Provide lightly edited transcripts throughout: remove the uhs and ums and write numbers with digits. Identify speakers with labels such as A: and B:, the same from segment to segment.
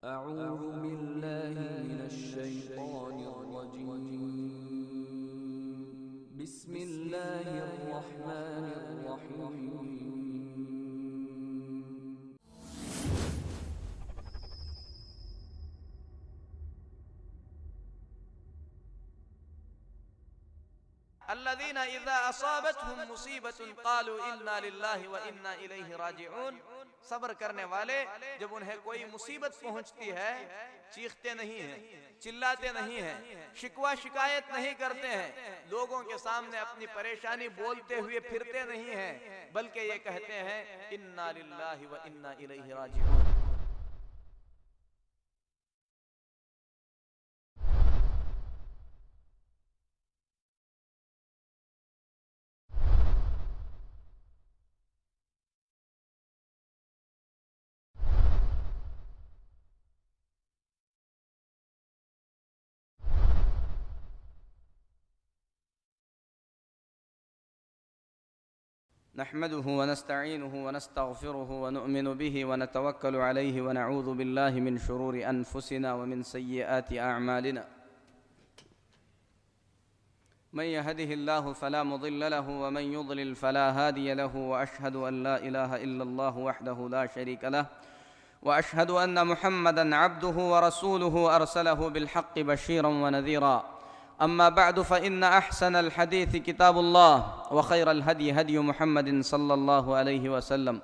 A: أعوذ بالله من الشيطان الرجيم. بسم الله الرحمن الرحيم.
B: الذين إذا أصابتهم مصیبة قالوا إنا لله وإنا إليه راجعون. صبر کرنے والے جب انہیں کوئی مصیبت پہنچتی ہے چیختے نہیں ہیں، چلاتے نہیں ہیں، شکوہ شکایت نہیں کرتے ہیں، لوگوں کے سامنے اپنی پریشانی بولتے ہوئے پھرتے نہیں ہیں، بلکہ یہ کہتے ہیں انا للہ وانا الیہ راجعون. نحمده ونستعينه ونستغفره ونؤمن به ونتوكل عليه ونعوذ بالله من شرور أنفسنا ومن سيئات أعمالنا. من يهده الله فلا مضل له ومن يضلل فلا هادي له، وأشهد أن لا إله إلا الله وحده لا شريك له، وأشهد أن محمدًا عبده ورسوله أرسله بالحق بشيرا ونذيرا. أما بعد فإن أحسن الحديث كتاب الله، وخير الهدي هدي محمد صلى الله عليه وسلم،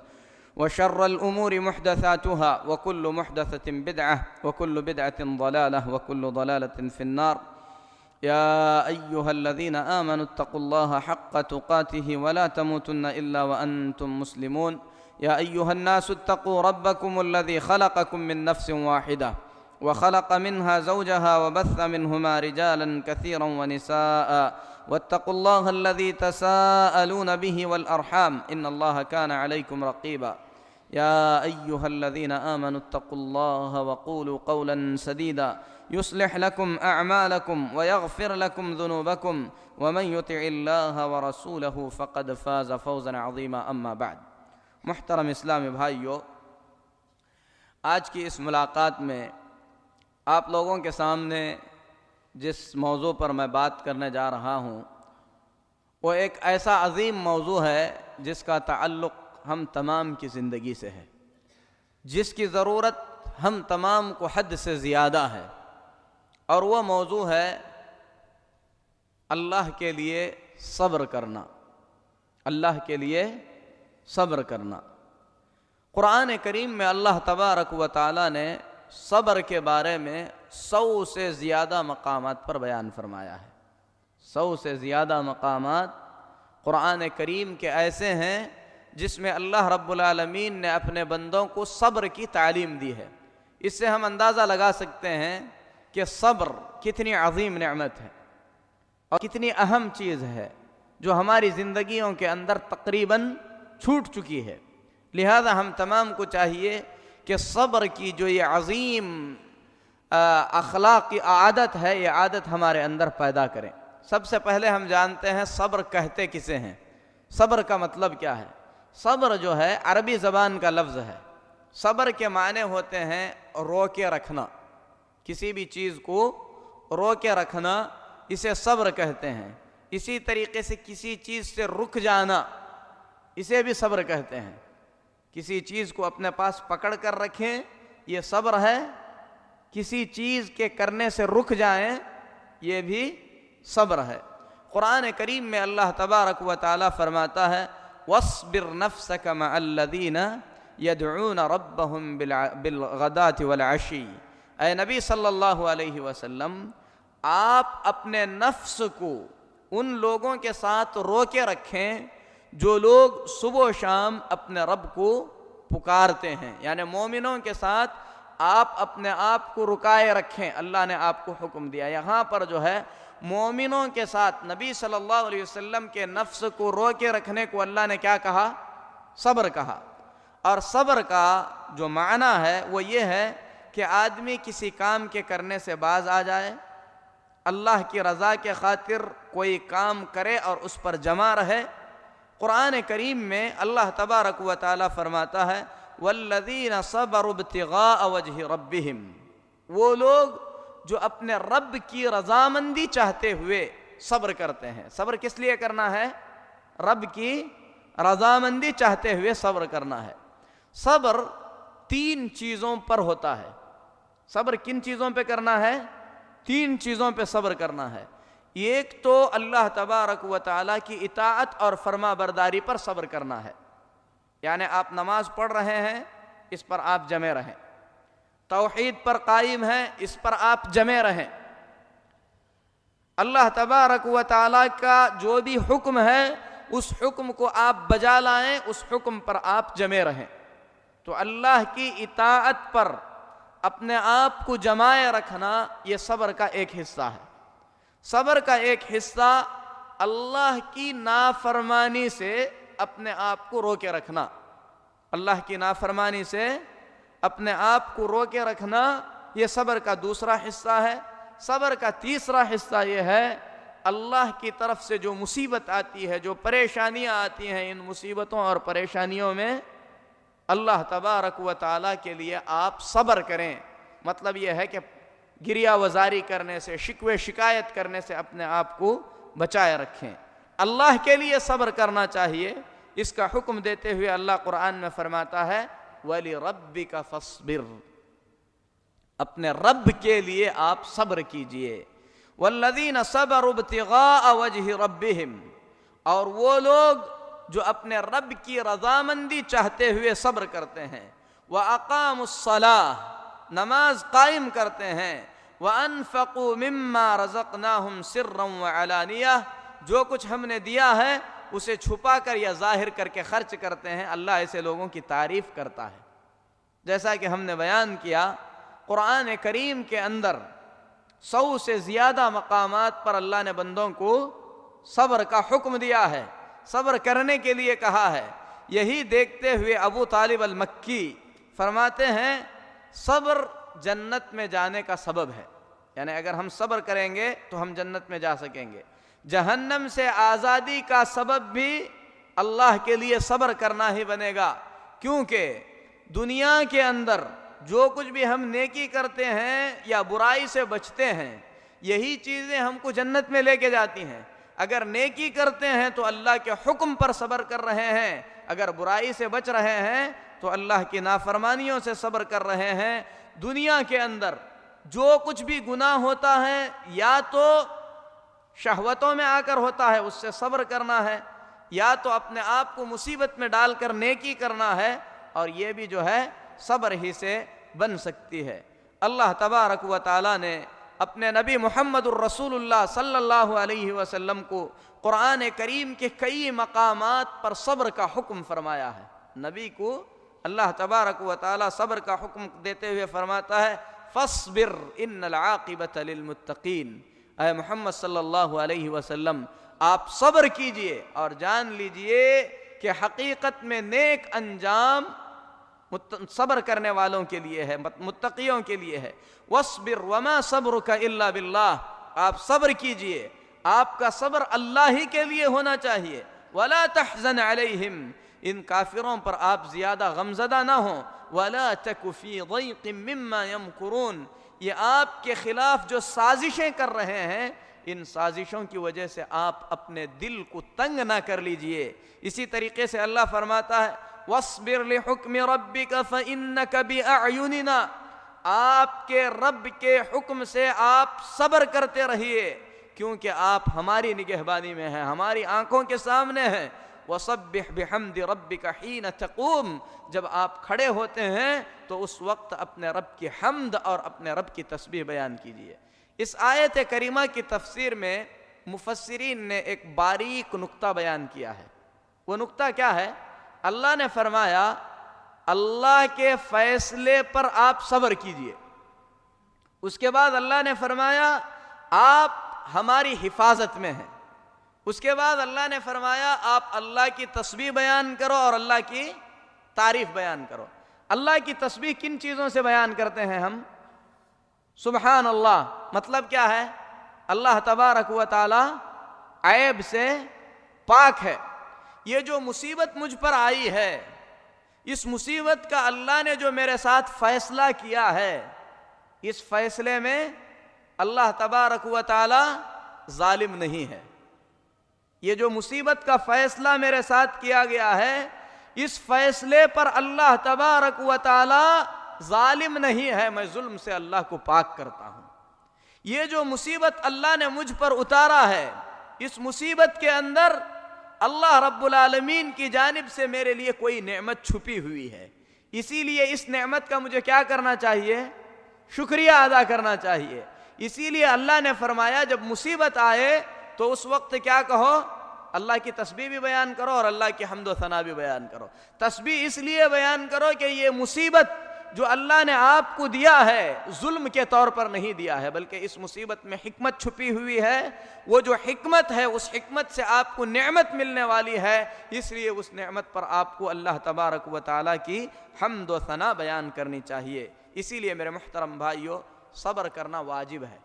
B: وشر الأمور محدثاتها، وكل محدثة بدعة، وكل بدعة ضلالة، وكل ضلالة في النار. يا أيها الذين آمنوا اتقوا الله حق تقاته ولا تموتن إلا وأنتم مسلمون. يا أيها الناس اتقوا ربكم الذي خلقكم من نفس واحدة وخلق منها زوجها وبث منهما رجالا كثيرا ونساء، واتقوا الله الذي تساءلون به والأرحام إن الله كان عليكم رقيبا. يا أيها الذين آمنوا اتقوا الله وقولوا قولا سديدا يصلح لكم أعمالكم ويغفر لكم ذنوبكم، ومن يطع الله ورسوله فقد فاز فوزا عظيما. أما بعد. محترم اسلامی بھائیو، آج کی اس ملاقات میں آپ لوگوں کے سامنے جس موضوع پر میں بات کرنے جا رہا ہوں وہ ایک ایسا عظیم موضوع ہے جس کا تعلق ہم تمام کی زندگی سے ہے، جس کی ضرورت ہم تمام کو حد سے زیادہ ہے، اور وہ موضوع ہے اللہ کے لیے صبر کرنا. اللہ کے لیے صبر کرنا. قرآن کریم میں اللہ تبارک و تعالی نے صبر کے بارے میں 100 سے زیادہ مقامات پر بیان فرمایا ہے. 100 سے زیادہ مقامات قرآن کریم کے ایسے ہیں جس میں اللہ رب العالمین نے اپنے بندوں کو صبر کی تعلیم دی ہے. اس سے ہم اندازہ لگا سکتے ہیں کہ صبر کتنی عظیم نعمت ہے اور کتنی اہم چیز ہے جو ہماری زندگیوں کے اندر تقریباً چھوٹ چکی ہے. لہذا ہم تمام کو چاہیے کہ صبر کی جو یہ عظیم اخلاقی عادت ہے، یہ عادت ہمارے اندر پیدا کریں. سب سے پہلے ہم جانتے ہیں صبر کہتے کسے ہیں، صبر کا مطلب کیا ہے. صبر جو ہے عربی زبان کا لفظ ہے. صبر کے معنی ہوتے ہیں رو کے رکھنا، کسی بھی چیز کو رو کے رکھنا، اسے صبر کہتے ہیں. اسی طریقے سے کسی چیز سے رک جانا، اسے بھی صبر کہتے ہیں. کسی چیز کو اپنے پاس پکڑ کر رکھیں، یہ صبر ہے. کسی چیز کے کرنے سے رک جائیں، یہ بھی صبر ہے. قرآن کریم میں اللہ تبارک و تعالی فرماتا ہے وَاصْبِرْ نَفْسَكَ مَعَ الَّذِينَ يَدْعُونَ رَبَّهُمْ بِالْغَدَاةِ وَالْعَشِيِّ. اے نبی صلی اللہ علیہ وسلم، آپ اپنے نفس کو ان لوگوں کے ساتھ روکے رکھیں جو لوگ صبح و شام اپنے رب کو پکارتے ہیں. یعنی مومنوں کے ساتھ آپ اپنے آپ کو رکائے رکھیں. اللہ نے آپ کو حکم دیا. یہاں پر جو ہے مومنوں کے ساتھ نبی صلی اللہ علیہ وسلم کے نفس کو روکے رکھنے کو اللہ نے کیا کہا؟ صبر کہا. اور صبر کا جو معنی ہے وہ یہ ہے کہ آدمی کسی کام کے کرنے سے باز آ جائے، اللہ کی رضا کے خاطر کوئی کام کرے اور اس پر جمع رہے. قرآن کریم میں اللہ تبارک و تعالی فرماتا ہے والذین صبروا ابتغاء وجہ ربہم، وہ لوگ جو اپنے رب کی رضامندی چاہتے ہوئے صبر کرتے ہیں۔ صبر کس لیے کرنا ہے؟ رب کی رضامندی چاہتے ہوئے صبر کرنا ہے۔ صبر 3 چیزوں پر ہوتا ہے۔ صبر کن چیزوں پہ کرنا ہے؟ 3 چیزوں پہ صبر کرنا ہے۔ ایک تو اللہ تبارک و تعالیٰ کی اطاعت اور فرما برداری پر صبر کرنا ہے، یعنی آپ نماز پڑھ رہے ہیں، اس پر آپ جمے رہیں، توحید پر قائم ہیں، اس پر آپ جمے رہیں، اللہ تبارک و تعالیٰ کا جو بھی حکم ہے اس حکم کو آپ بجا لائیں، اس حکم پر آپ جمے رہیں۔ تو اللہ کی اطاعت پر اپنے آپ کو جمائے رکھنا یہ صبر کا ایک حصہ ہے۔ صبر کا ایک حصہ اللہ کی نافرمانی سے اپنے آپ کو روکے رکھنا، اللہ کی نافرمانی سے اپنے آپ کو روکے رکھنا یہ صبر کا دوسرا حصہ ہے۔ صبر کا تیسرا حصہ یہ ہے اللہ کی طرف سے جو مصیبت آتی ہے، جو پریشانیاں آتی ہیں، ان مصیبتوں اور پریشانیوں میں اللہ تبارک و تعالیٰ کے لیے آپ صبر کریں۔ مطلب یہ ہے کہ گریہ وزاری کرنے سے، شکوے شکایت کرنے سے اپنے آپ کو بچائے رکھیں۔ اللہ کے لیے صبر کرنا چاہیے، اس کا حکم دیتے ہوئے اللہ قرآن میں فرماتا ہے وَلِرَبِّكَ فَاصْبِرْ، اپنے رب کے لیے آپ صبر کیجئے۔ وَالَّذِينَ صَبَرُوا ابْتِغَاءَ وَجْهِ رَبِّهِمْ، اور وہ لوگ جو اپنے رب کی رضامندی چاہتے ہوئے صبر کرتے ہیں، وَأَقَامُوا الصَّلَاةَ، نماز قائم کرتے ہیں، وَأَنفَقُوا مِمَّا رَزَقْنَاهُمْ سِرًّا وَعَلَانِيَةً، جو کچھ ہم نے دیا ہے اسے چھپا کر یا ظاہر کر کے خرچ کرتے ہیں، اللہ ایسے لوگوں کی تعریف کرتا ہے۔ جیسا کہ ہم نے بیان کیا، قرآن کریم کے اندر 100 سے زیادہ مقامات پر اللہ نے بندوں کو صبر کا حکم دیا ہے، صبر کرنے کے لیے کہا ہے۔ یہی دیکھتے ہوئے ابو طالب المکی فرماتے ہیں صبر جنت میں جانے کا سبب ہے، یعنی اگر ہم صبر کریں گے تو ہم جنت میں جا سکیں گے۔ جہنم سے آزادی کا سبب بھی اللہ کے لیے صبر کرنا ہی بنے گا، کیونکہ دنیا کے اندر جو کچھ بھی ہم نیکی کرتے ہیں یا برائی سے بچتے ہیں، یہی چیزیں ہم کو جنت میں لے کے جاتی ہیں۔ اگر نیکی کرتے ہیں تو اللہ کے حکم پر صبر کر رہے ہیں، اگر برائی سے بچ رہے ہیں تو اللہ کی نافرمانیوں سے صبر کر رہے ہیں۔ دنیا کے اندر جو کچھ بھی گناہ ہوتا ہے یا تو شہوتوں میں آ کر ہوتا ہے، اس سے صبر کرنا ہے، یا تو اپنے آپ کو مصیبت میں ڈال کر نیکی کرنا ہے، اور یہ بھی جو ہے صبر ہی سے بن سکتی ہے۔ اللہ تبارک و تعالیٰ نے اپنے نبی محمد الرسول اللہ صلی اللہ علیہ وسلم کو قرآن کریم کے کئی مقامات پر صبر کا حکم فرمایا ہے۔ نبی کو اللہ تبارک و تعالیٰ صبر کا حکم دیتے ہوئے فرماتا ہے فاصبر ان العاقبۃ للمتقین، اے محمد صلی اللہ علیہ وسلم آپ صبر کیجئے اور جان لیجئے کہ حقیقت میں نیک انجام صبر کرنے والوں کے لیے ہے، متقیوں کے لیے ہے۔ واصبر وما صبرک الا باللہ، آپ صبر کیجئے، آپ کا صبر اللہ ہی کے لیے ہونا چاہیے۔ ولا تحزن علیہم، ان کافروں پر آپ زیادہ غمزدہ نہ ہوں۔ ولا تک فی ضیق مما یمکرون، یہ آپ کے خلاف جو سازشیں کر رہے ہیں، ان سازشوں کی وجہ سے آپ اپنے دل کو تنگ نہ کر لیجئے۔ اسی طریقے سے اللہ فرماتا ہے وَاصْبِرْ لِحُكْمِ رَبِّكَ فَإِنَّكَ بِأَعْيُنِنَا، آپ کے رب کے حکم سے آپ صبر کرتے رہیے، کیونکہ آپ ہماری نگہبانی میں ہیں، ہماری آنکھوں کے سامنے ہیں۔ وَسَبِّحْ بِحَمْدِ رَبِّكَ حِينَ تَقُومُ، جب آپ کھڑے ہوتے ہیں تو اس وقت اپنے رب کی حمد اور اپنے رب کی تسبیح بیان کیجیے۔ اس آیت کریمہ کی تفسیر میں مفسرین نے ایک باریک نقطہ بیان کیا ہے۔ وہ نقطہ کیا ہے؟ اللہ نے فرمایا اللہ کے فیصلے پر آپ صبر کیجئے، اس کے بعد اللہ نے فرمایا آپ ہماری حفاظت میں ہیں، اس کے بعد اللہ نے فرمایا آپ اللہ کی تسبیح بیان کرو اور اللہ کی تعریف بیان کرو۔ اللہ کی تسبیح کن چیزوں سے بیان کرتے ہیں ہم؟ سبحان اللہ، مطلب کیا ہے؟ اللہ تبارک و تعالی عیب سے پاک ہے۔ یہ جو مصیبت مجھ پر آئی ہے، اس مصیبت کا اللہ نے جو میرے ساتھ فیصلہ کیا ہے، اس فیصلے میں اللہ تبارک و تعالی ظالم نہیں ہے۔ یہ جو مصیبت کا فیصلہ میرے ساتھ کیا گیا ہے، اس فیصلے پر اللہ تبارک و تعالی ظالم نہیں ہے، میں ظلم سے اللہ کو پاک کرتا ہوں۔ یہ جو مصیبت اللہ نے مجھ پر اتارا ہے، اس مصیبت کے اندر اللہ رب العالمین کی جانب سے میرے لیے کوئی نعمت چھپی ہوئی ہے، اسی لیے اس نعمت کا مجھے کیا کرنا چاہیے؟ شکریہ ادا کرنا چاہیے۔ اسی لیے اللہ نے فرمایا جب مصیبت آئے تو اس وقت کیا کہو؟ اللہ کی تسبیح بھی بیان کرو اور اللہ کی حمد و ثنا بھی بیان کرو۔ تسبیح اس لیے بیان کرو کہ یہ مصیبت جو اللہ نے آپ کو دیا ہے ظلم کے طور پر نہیں دیا ہے، بلکہ اس مصیبت میں حکمت چھپی ہوئی ہے۔ وہ جو حکمت ہے اس حکمت سے آپ کو نعمت ملنے والی ہے، اس لیے اس نعمت پر آپ کو اللہ تبارک و تعالیٰ کی حمد و ثنا بیان کرنی چاہیے۔ اسی لیے میرے محترم بھائیو، صبر کرنا واجب ہے۔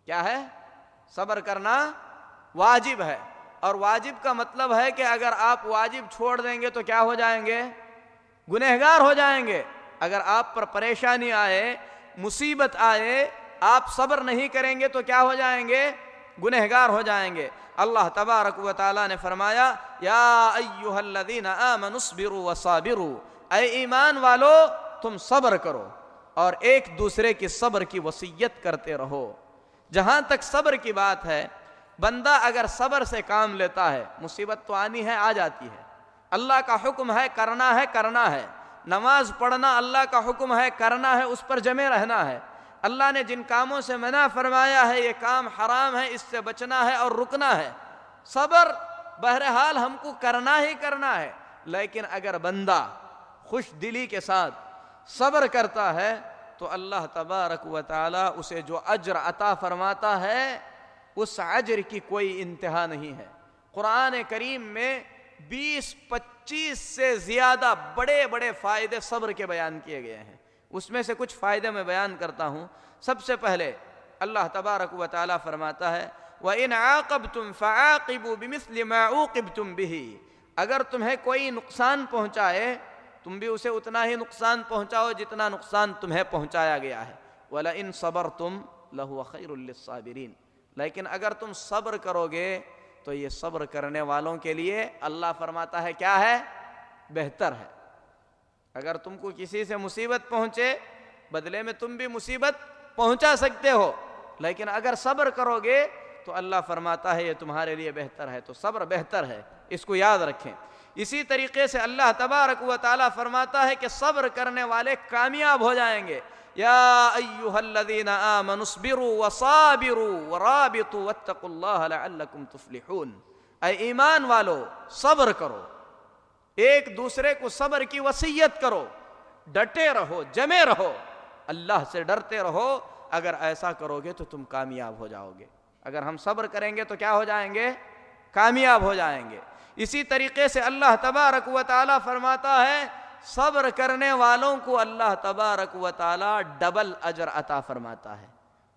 B: کیا ہے؟ صبر کرنا واجب ہے، اور واجب کا مطلب ہے کہ اگر آپ واجب چھوڑ دیں گے تو کیا ہو جائیں گے؟ گنہگار ہو جائیں گے۔ اگر آپ پر پریشانی آئے، مصیبت آئے، آپ صبر نہیں کریں گے تو کیا ہو جائیں گے؟ گنہگار ہو جائیں گے۔ اللہ تبارک و تعالیٰ نے فرمایا یا ایھا الذین آمنوا اصبروا وصابروا، اے ایمان والو تم صبر کرو اور ایک دوسرے کی صبر کی وصیت کرتے رہو۔ جہاں تک صبر کی بات ہے، بندہ اگر صبر سے کام لیتا ہے، مصیبت تو آنی ہے، آ جاتی ہے، اللہ کا حکم ہے کرنا ہے، نماز پڑھنا اللہ کا حکم ہے، کرنا ہے، اس پر جمے رہنا ہے۔ اللہ نے جن کاموں سے منع فرمایا ہے یہ کام حرام ہے، اس سے بچنا ہے اور رکنا ہے۔ صبر بہرحال ہم کو کرنا ہی کرنا ہے، لیکن اگر بندہ خوش دلی کے ساتھ صبر کرتا ہے تو اللہ تبارک و تعالی اسے جو اجر عطا فرماتا ہے اس اجر کی کوئی انتہا نہیں ہے۔ قرآن کریم میں 20-25 سے زیادہ بڑے بڑے فائدے صبر کے بیان کیے گئے ہیں، اس میں سے کچھ فائدے میں بیان کرتا ہوں۔ سب سے پہلے اللہ تبارک و تعالی فرماتا ہے وَإِنْ عَاقَبْتُمْ فَعَاقِبُوا بِمِثْلِ مَا عُوقِبْتُمْ بِهِ، اگر تمہیں کوئی نقصان پہنچائے تم بھی اسے اتنا ہی نقصان پہنچاؤ جتنا نقصان تمہیں پہنچایا گیا ہے۔ وَلَئِنْ صَبَرْتُمْ لَهُوَ خَيْرٌ لِلصَّابِرِينَ، لیکن اگر تم صبر کرو گے تو یہ صبر کرنے والوں کے لیے اللہ فرماتا ہے کیا ہے؟ بہتر ہے۔ اگر تم کو کسی سے مصیبت پہنچے، بدلے میں تم بھی مصیبت پہنچا سکتے ہو، لیکن اگر صبر کرو گے تو اللہ فرماتا ہے یہ تمہارے لیے بہتر ہے۔ تو صبر بہتر ہے، اس کو یاد رکھیں۔ اسی طریقے سے اللہ تبارک و تعالیٰ فرماتا ہے کہ صبر کرنے والے کامیاب ہو جائیں گے۔ یا ایھا الذین آمنوا اصبروا وصابروا ورابطوا واتقوا اللہ لعلکم تفلحون، اے ایمان والو صبر کرو، ایک دوسرے کو صبر کی وصیت کرو، ڈٹے رہو، جمے رہو، اللہ سے ڈرتے رہو۔ اگر ایسا کرو گے تو تم کامیاب ہو جاؤ گے۔ اگر ہم صبر کریں گے تو کیا ہو جائیں گے؟ کامیاب ہو جائیں گے۔ اسی طریقے سے اللہ تبارک و تعالیٰ فرماتا ہے صبر کرنے والوں کو اللہ تبارک و تعالیٰ ڈبل اجر عطا فرماتا ہے۔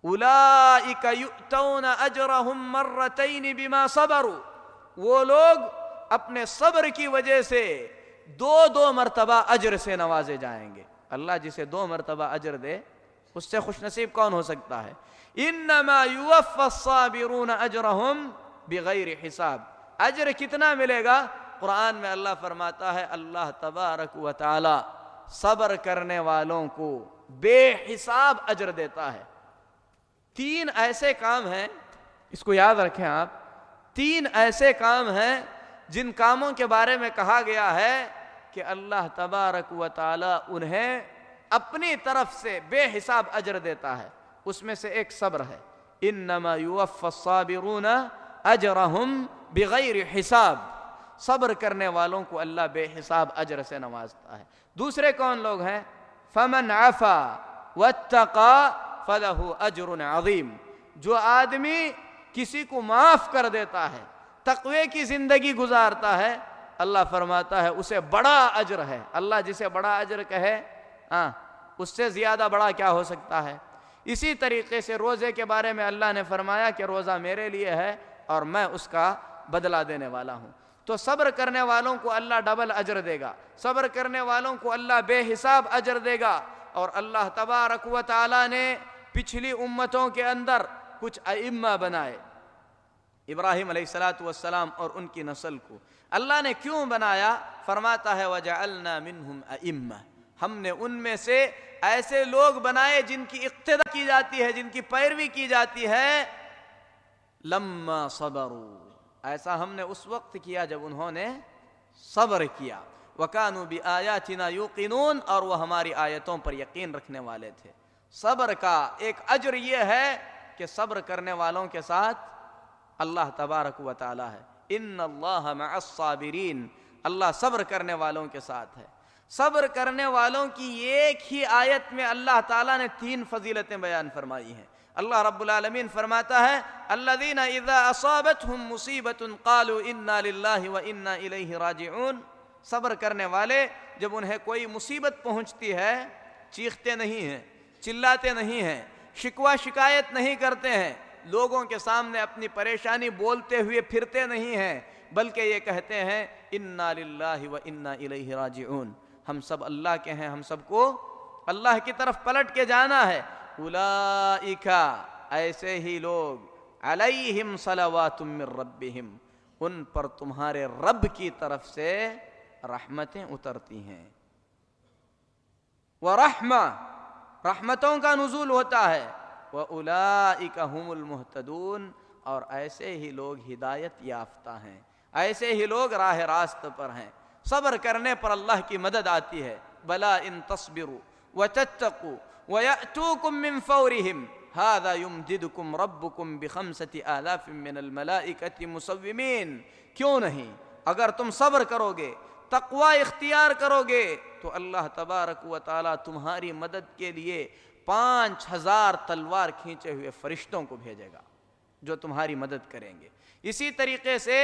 B: اولئک یؤتون اجرہم مرتین بما صبروا، وہ لوگ اپنے صبر کی وجہ سے دو مرتبہ اجر سے نوازے جائیں گے۔ اللہ جسے 2 مرتبہ اجر دے اس سے خوش نصیب کون ہو سکتا ہے؟ انما یوفی الصابرون اجرہم بغیر حساب۔ اجر کتنا ملے گا؟ قرآن میں اللہ فرماتا ہے اللہ تبارک و تعالی صبر کرنے والوں کو بے حساب اجر دیتا ہے۔ 3 ایسے کام ہیں، اس کو یاد رکھیں آپ، 3 ایسے کام ہیں جن کاموں کے بارے میں کہا گیا ہے کہ اللہ تبارک و تعالی انہیں اپنی طرف سے بے حساب اجر دیتا ہے۔ اس میں سے ایک صبر ہے، انما یوفی الصابرون اجرہم بغیر حساب، صبر کرنے والوں کو اللہ بے حساب اجر سے نوازتا ہے۔ دوسرے کون لوگ ہیں؟ فمن عفا واتقى فله اجر عظیم، جو آدمی کسی کو معاف کر دیتا ہے، تقوی کی زندگی گزارتا ہے، اللہ فرماتا ہے اسے بڑا اجر ہے۔ اللہ جسے بڑا اجر کہے اس سے زیادہ بڑا کیا ہو سکتا ہے؟ اسی طریقے سے روزے کے بارے میں اللہ نے فرمایا کہ روزہ میرے لیے ہے اور میں اس کا بدلہ دینے والا ہوں۔ تو صبر کرنے والوں کو اللہ ڈبل اجر دے گا، صبر کرنے والوں کو اللہ بے حساب اجر دے گا۔ اور اللہ تبارک و تعالی نے پچھلی امتوں کے اندر کچھ ائمہ بنائے، ابراہیم علیہ السلام اور ان کی نسل کو اللہ نے کیوں بنایا؟ فرماتا ہے وَجَعَلْنَا مِنْهُمْ أَئِمَّةً، ہم نے ان میں سے ایسے لوگ بنائے جن کی اقتدا کی جاتی ہے، جن کی پیروی کی جاتی ہے۔ لَمَّا صَبَرُوا، ایسا ہم نے اس وقت کیا جب انہوں نے صبر کیا۔ وَكَانُوا بِآيَاتِنَا يُوقِنُونَ، اور وہ ہماری آیتوں پر یقین رکھنے والے تھے۔ صبر کا ایک اجر یہ ہے کہ صبر کرنے والوں کے ساتھ اللہ تبارک و تعالی ہے۔ ان اللہ مع الصابرین، اللہ صبر کرنے والوں کے ساتھ ہے۔ صبر کرنے والوں کی ایک ہی آیت میں اللہ تعالیٰ نے 3 فضیلتیں بیان فرمائی ہیں۔ اللہ رب العالمین فرماتا ہے الذین اذا اصابتهم مصیبۃ قالوا انا للہ وانا الیہ راجعون، صبر کرنے والے جب انہیں کوئی مصیبت پہنچتی ہے چیختے نہیں ہیں، چلاتے نہیں ہیں، شکوہ شکایت نہیں کرتے ہیں، لوگوں کے سامنے اپنی پریشانی بولتے ہوئے پھرتے نہیں ہیں، بلکہ یہ کہتے ہیں انا للہ وانا الیہ راجعون، ہم سب اللہ کے ہیں، ہم سب کو اللہ کی طرف پلٹ کے جانا ہے۔ اولئک، ایسے ہی لوگ، علیہم صلوات من ربہم، ان پر تمہارے رب کی طرف سے رحمتیں اترتی ہیں۔ ورحمہ، رحمتوں کا نزول ہوتا ہے۔ وَأُولَئِكَ هُمُ الْمُهْتَدُونَ، اور ایسے ہی لوگ ہدایت یافتہ ہیں، ایسے ہی لوگ راہ راست پر ہیں۔ صبر کرنے پر اللہ کی مدد آتی ہے۔ بلا ان تصبروا وتتقوا ويأتوكم من فورهم هذا يمددكم ربكم ب5 آلاف من الملائكة مسومين، کیوں نہیں، اگر تم صبر کرو گے، تقوی اختیار کرو گے، تو اللہ تبارک و تعالی تمہاری مدد کے لیے 5000 تلوار کھینچے ہوئے فرشتوں کو بھیجے گا جو تمہاری مدد کریں گے۔ اسی طریقے سے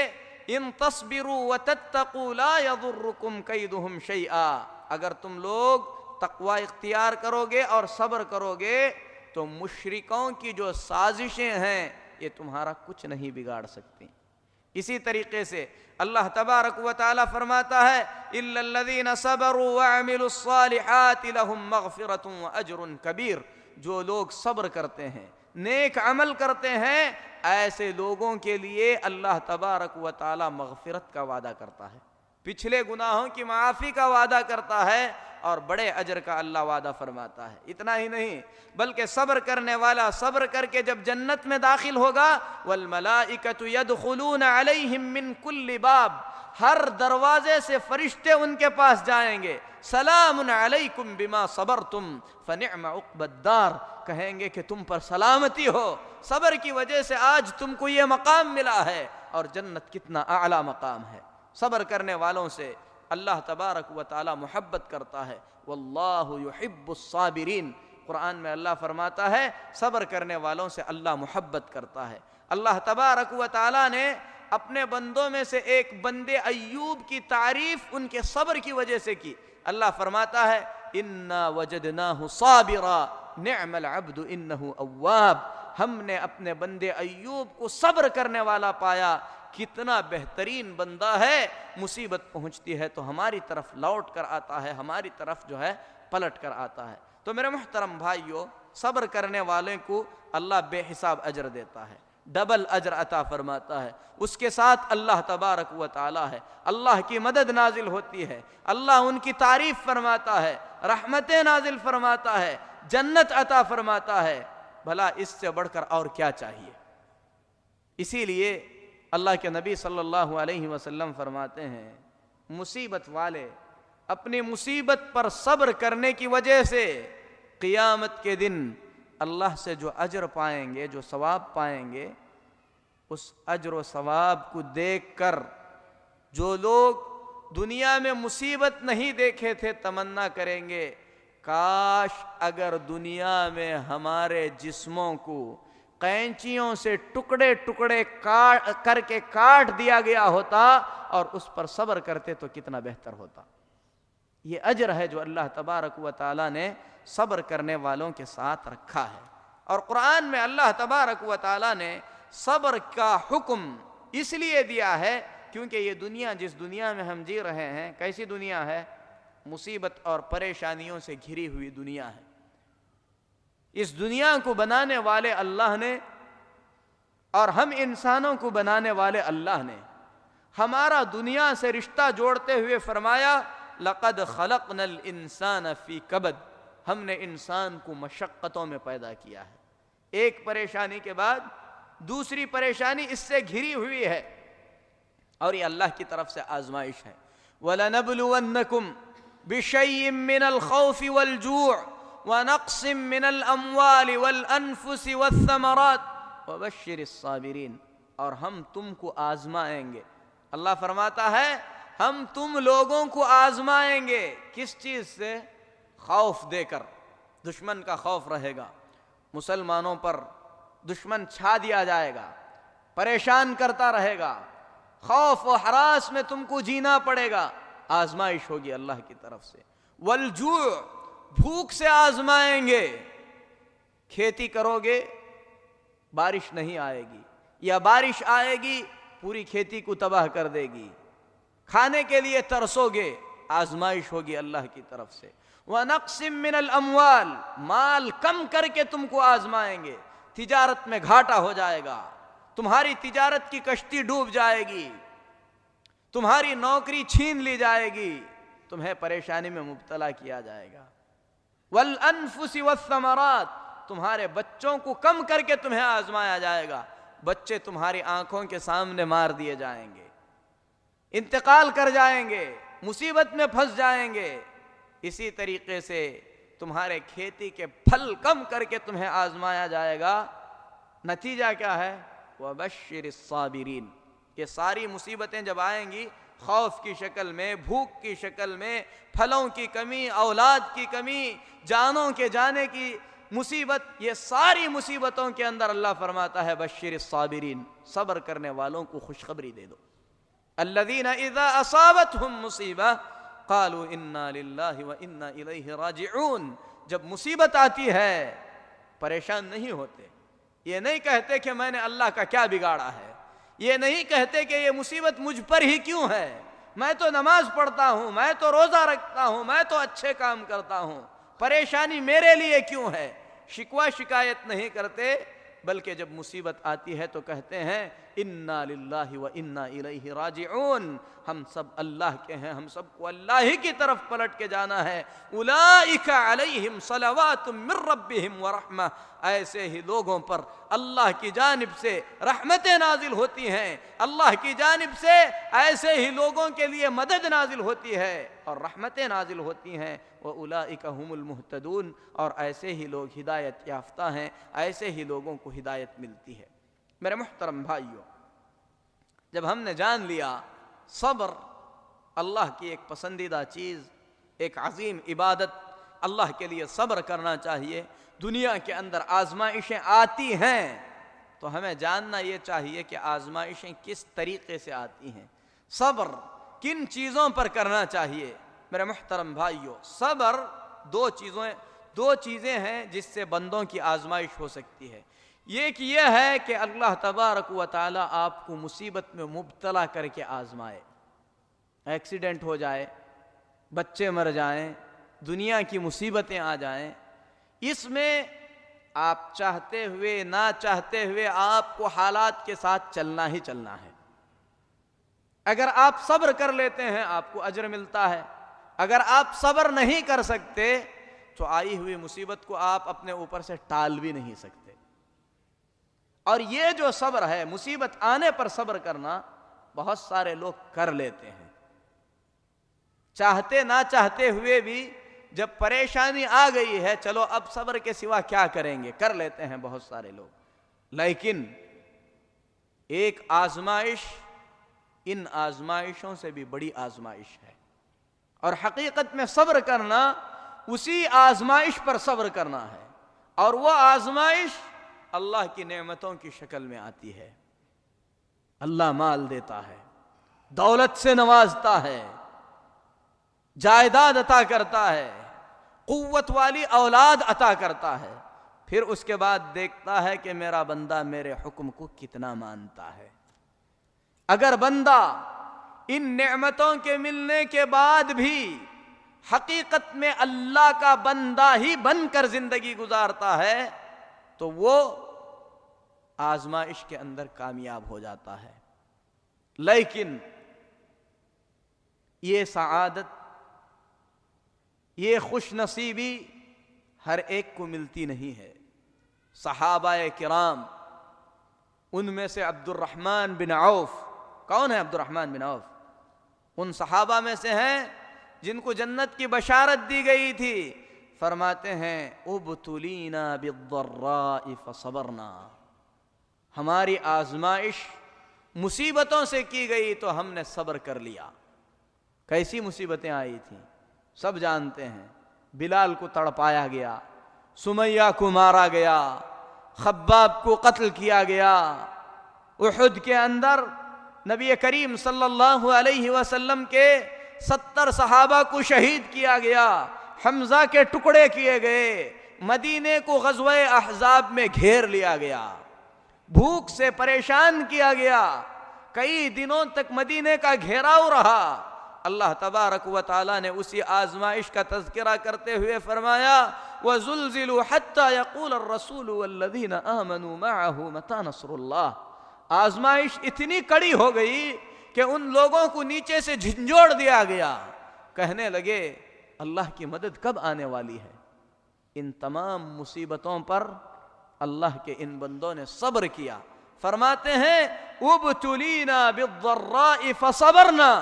B: ان تصبروا وتتقوا لا يضركم كيدهم شيئا، اگر تم لوگ تقوی اختیار کرو گے اور صبر کرو گے تو مشرکوں کی جو سازشیں ہیں یہ تمہارا کچھ نہیں بگاڑ سکتی۔ اسی طریقے سے اللہ تبارک و تعالی فرماتا ہے الا الذين صبروا وعملوا الصالحات لهم مغفرة واجر كبير، جو لوگ صبر کرتے ہیں، نیک عمل کرتے ہیں، ایسے لوگوں کے لیے اللہ تبارک و تعالی مغفرت کا وعدہ کرتا ہے، پچھلے گناہوں کی معافی کا وعدہ کرتا ہے، اور بڑے اجر کا اللہ وعدہ فرماتا ہے۔ اتنا ہی نہیں بلکہ صبر کرنے والا صبر کر کے جب جنت میں داخل ہوگا والملائکۃ یدخلون علیہم من کل باب، ہر دروازے سے فرشتے ان کے پاس جائیں گے، سلام علیکم بما صبرتم فنعم عقبی الدار، کہیں گے کہ تم پر سلامتی ہو، صبر کی وجہ سے آج تم کو یہ مقام ملا ہے، اور جنت کتنا اعلیٰ مقام ہے۔ صبر کرنے والوں سے اللہ تبارک و تعالی محبت کرتا ہے۔ واللہ یحب الصابرین، قرآن میں اللہ فرماتا ہے صبر کرنے والوں سے اللہ محبت کرتا ہے۔ اللہ تبارک و تعالی نے اپنے بندوں میں سے ایک بندے ایوب کی تعریف ان کے صبر کی وجہ سے کی۔ اللہ فرماتا ہے انا وجدناہ صابرا نعم العبد انہ اواب، ہم نے اپنے بندے ایوب کو صبر کرنے والا پایا، کتنا بہترین بندہ ہے، مصیبت پہنچتی ہے تو ہماری طرف لوٹ کر آتا ہے، ہماری طرف جو ہے پلٹ کر آتا ہے۔ تو میرے محترم بھائیو، صبر کرنے والے کو اللہ بے حساب اجر دیتا ہے، ڈبل اجر عطا فرماتا ہے، اس کے ساتھ اللہ تبارک و تعالی ہے، اللہ کی مدد نازل ہوتی ہے، اللہ ان کی تعریف فرماتا ہے، رحمتیں نازل فرماتا ہے، جنت عطا فرماتا ہے۔ بھلا اس سے بڑھ کر اور کیا چاہیے؟ اسی لیے اللہ کے نبی صلی اللہ علیہ وسلم فرماتے ہیں مصیبت والے اپنی مصیبت پر صبر کرنے کی وجہ سے قیامت کے دن اللہ سے جو اجر پائیں گے، جو ثواب پائیں گے، اس اجر و ثواب کو دیکھ کر جو لوگ دنیا میں مصیبت نہیں دیکھے تھے تمنا کریں گے کاش اگر دنیا میں ہمارے جسموں کو قینچیوں سے ٹکڑے ٹکڑے کر کے کاٹ دیا گیا ہوتا اور اس پر صبر کرتے تو کتنا بہتر ہوتا۔ یہ اجر ہے جو اللہ تبارک و تعالی نے صبر کرنے والوں کے ساتھ رکھا ہے۔ اور قرآن میں اللہ تبارک و تعالی نے صبر کا حکم اس لیے دیا ہے کیونکہ یہ دنیا جس دنیا میں ہم جی رہے ہیں کیسی دنیا ہے؟ مصیبت اور پریشانیوں سے گھری ہوئی دنیا ہے۔ اس دنیا کو بنانے والے اللہ نے اور ہم انسانوں کو بنانے والے اللہ نے ہمارا دنیا سے رشتہ جوڑتے ہوئے فرمایا لَقَدْ خَلَقْنَا الْإِنسَانَ فِي كَبَدٍ، ہم نے انسان کو مشقتوں میں پیدا کیا ہے۔ ایک پریشانی کے بعد دوسری پریشانی اس سے گھری ہوئی ہے، اور یہ اللہ کی طرف سے آزمائش ہے۔ وَلَنَبْلُوَنَّكُمْ بِشَيْءٍ مِّنَ الْخَوْفِ وَالْجُوعِ وَنَقْصٍ مِّنَ الْأَمْوَالِ وَالْأَنفُسِ وَالثَّمَرَاتِ وَبَشِّرِ الصَّابِرِينَ، اور ہم تم کو آزمائیں گے۔ اللہ فرماتا ہے ہم تم لوگوں کو آزمائیں گے۔ کس چیز سے؟ خوف دے کر۔ دشمن کا خوف رہے گا، مسلمانوں پر دشمن چھا دیا جائے گا، پریشان کرتا رہے گا، خوف و ہراس میں تم کو جینا پڑے گا، آزمائش ہوگی اللہ کی طرف سے۔ والجوع، بھوک سے آزمائیں گے۔ کھیتی کرو گے بارش نہیں آئے گی، یا بارش آئے گی پوری کھیتی کو تباہ کر دے گی، کھانے کے لیے ترسو گے، آزمائش ہوگی اللہ کی طرف سے۔ وَنَقْصٍ مِّنَ الْأَمْوَالِ، مال کم کر کے تم کو آزمائیں گے، تجارت میں گھاٹا ہو جائے گا، تمہاری تجارت کی کشتی ڈوب جائے گی، تمہاری نوکری چھین لی جائے گی، تمہیں پریشانی میں مبتلا کیا جائے گا۔ وَالْأَنفُسِ وَالثَّمَرَاتِ، تمہارے بچوں کو کم کر کے تمہیں آزمایا جائے گا، بچے تمہاری آنکھوں کے سامنے مار دیے جائیں گے، انتقال کر جائیں گے، مصیبت میں پھنس جائیں گے۔ اسی طریقے سے تمہارے کھیتی کے پھل کم کر کے تمہیں آزمایا جائے گا۔ نتیجہ کیا ہے؟ وَبَشِّرِ الصَّابِرِينَ، یہ ساری مصیبتیں جب آئیں گی، خوف کی شکل میں، بھوک کی شکل میں، پھلوں کی کمی، اولاد کی کمی، جانوں کے جانے کی مصیبت، یہ ساری مصیبتوں کے اندر اللہ فرماتا ہے بشر الصابرین، صبر کرنے والوں کو خوشخبری دے دو۔ الذین اذا اصابتهم مصیبہ قالوا انا للہ وانا الیہ راجعون، جب مصیبت آتی ہے پریشان نہیں ہوتے، یہ نہیں کہتے کہ میں نے اللہ کا کیا بگاڑا ہے، یہ نہیں کہتے کہ یہ مصیبت مجھ پر ہی کیوں ہے، میں تو نماز پڑھتا ہوں، میں تو روزہ رکھتا ہوں، میں تو اچھے کام کرتا ہوں، پریشانی میرے لیے کیوں ہے۔ شکوہ شکایت نہیں کرتے، بلکہ جب مصیبت آتی ہے تو کہتے ہیں انا للہ وانا الیہ راجعون، ہم سب اللہ کے ہیں، ہم سب کو اللہ ہی کی طرف پلٹ کے جانا ہے۔ اولئک علیہم صلوات من ربہم ورحمہ، ایسے ہی لوگوں پر اللہ کی جانب سے رحمتیں نازل ہوتی ہیں، اللہ کی جانب سے ایسے ہی لوگوں کے لیے مدد نازل ہوتی ہے اور رحمتیں نازل ہوتی ہیں۔ وَأُولَئِكَ هُمُ الْمُهْتَدُونَ، اور ایسے ہی لوگ ہدایت یافتہ ہیں، ایسے ہی لوگوں کو ہدایت ملتی ہے۔ میرے محترم بھائیوں، جب ہم نے جان لیا صبر اللہ کی ایک پسندیدہ چیز، ایک عظیم عبادت، اللہ کے لیے صبر کرنا چاہیے، دنیا کے اندر آزمائشیں آتی ہیں تو ہمیں جاننا یہ چاہیے کہ آزمائشیں کس طریقے سے آتی ہیں، صبر کن چیزوں پر کرنا چاہیے۔ میرے محترم بھائیوں، صبر دو چیزیں ہیں جس سے بندوں کی آزمائش ہو سکتی ہے۔ ایک یہ ہے کہ اللہ تبارک و تعالی آپ کو مصیبت میں مبتلا کر کے آزمائے، ایکسیڈنٹ ہو جائے، بچے مر جائیں، دنیا کی مصیبتیں آ جائیں، اس میں آپ چاہتے ہوئے نہ چاہتے ہوئے آپ کو حالات کے ساتھ چلنا ہی چلنا ہے۔ اگر آپ صبر کر لیتے ہیں آپ کو اجر ملتا ہے، اگر آپ صبر نہیں کر سکتے تو آئی ہوئی مصیبت کو آپ اپنے اوپر سے ٹال بھی نہیں سکتے۔ اور یہ جو صبر ہے، مصیبت آنے پر صبر کرنا، بہت سارے لوگ کر لیتے ہیں، چاہتے نہ چاہتے ہوئے بھی جب پریشانی آ گئی ہے چلو اب صبر کے سوا کیا کریں گے، کر لیتے ہیں بہت سارے لوگ۔ لیکن ایک آزمائش ان آزمائشوں سے بھی بڑی آزمائش ہے، اور حقیقت میں صبر کرنا اسی آزمائش پر صبر کرنا ہے، اور وہ آزمائش اللہ کی نعمتوں کی شکل میں آتی ہے۔ اللہ مال دیتا ہے، دولت سے نوازتا ہے، جائیداد عطا کرتا ہے، قوت والی اولاد عطا کرتا ہے، پھر اس کے بعد دیکھتا ہے کہ میرا بندہ میرے حکم کو کتنا مانتا ہے۔ اگر بندہ ان نعمتوں کے ملنے کے بعد بھی حقیقت میں اللہ کا بندہ ہی بن کر زندگی گزارتا ہے تو وہ آزمائش کے اندر کامیاب ہو جاتا ہے. لیکن یہ سعادت، یہ خوش نصیبی ہر ایک کو ملتی نہیں ہے. صحابہ کرام، ان میں سے عبد الرحمن بن عوف، کون ہے عبد الرحمن بن عوف؟ ان صحابہ میں سے ہیں جن کو جنت کی بشارت دی گئی تھی. فرماتے ہیں ابتلینا بالضراء فصبرنا، ہماری آزمائش مصیبتوں سے کی گئی تو ہم نے صبر کر لیا. کیسی مصیبتیں آئی تھیں سب جانتے ہیں. بلال کو تڑپایا گیا، سمیہ کو مارا گیا، خباب کو قتل کیا گیا. احد کے اندر نبی کریم صلی اللہ علیہ وسلم کے 70 صحابہ کو شہید کیا گیا، حمزہ کے ٹکڑے کیے گئے. مدینے کو غزوہ احزاب میں گھیر لیا گیا، بھوک سے پریشان کیا گیا، کئی دنوں تک مدینے کا گھیراؤ رہا. اللہ تبارک و تعالیٰ نے اسی آزمائش کا تذکرہ کرتے ہوئے فرمایا وَزُلْزِلُوا حَتَّى يَقُولَ الرَّسُولُ وَالَّذِينَ آمَنُوا مَعَهُ مَتَى نَصْرُ اللَّهِ. آزمائش اتنی کڑی ہو گئی کہ ان لوگوں کو نیچے سے جھنجھوڑ دیا گیا. کہنے لگے اللہ کی مدد کب آنے والی ہے؟ ان تمام مصیبتوں پر اللہ کے ان بندوں نے صبر کیا. فرماتے ہیں ابتلینا بالضراء فصبرنا،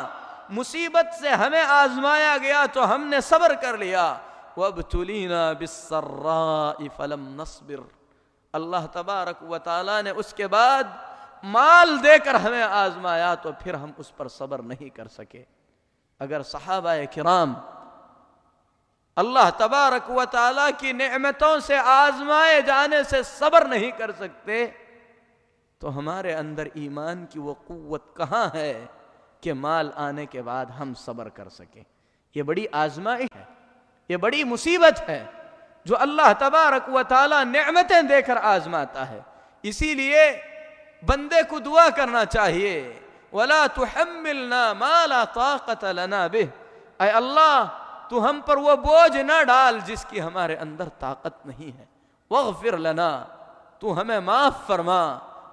B: مصیبت سے ہمیں آزمایا گیا تو ہم نے صبر کر لیا. وابتلینا بالسراء فلم نصبر، اللہ تبارک و تعالیٰ نے اس کے بعد مال دے کر ہمیں آزمایا تو پھر ہم اس پر صبر نہیں کر سکے. اگر صحابہ کرام اللہ تبارک و تعالیٰ کی نعمتوں سے آزمائے جانے سے صبر نہیں کر سکتے تو ہمارے اندر ایمان کی وہ قوت کہاں ہے کہ مال آنے کے بعد ہم صبر کر سکیں. یہ بڑی آزمائش ہے، یہ بڑی مصیبت ہے جو اللہ تبارک و تعالیٰ نعمتیں دے کر آزماتا ہے. اسی لیے بندے کو دعا کرنا چاہیے وَلَا تُحَمِّلْنَا مَا لَا طَاقَةَ لَنَا بِهِ، اے اللہ تو ہم پر وہ بوجھ نہ ڈال جس کی ہمارے اندر طاقت نہیں ہے. وَاغْفِرْ لَنَا، تو ہمیں معاف فرما.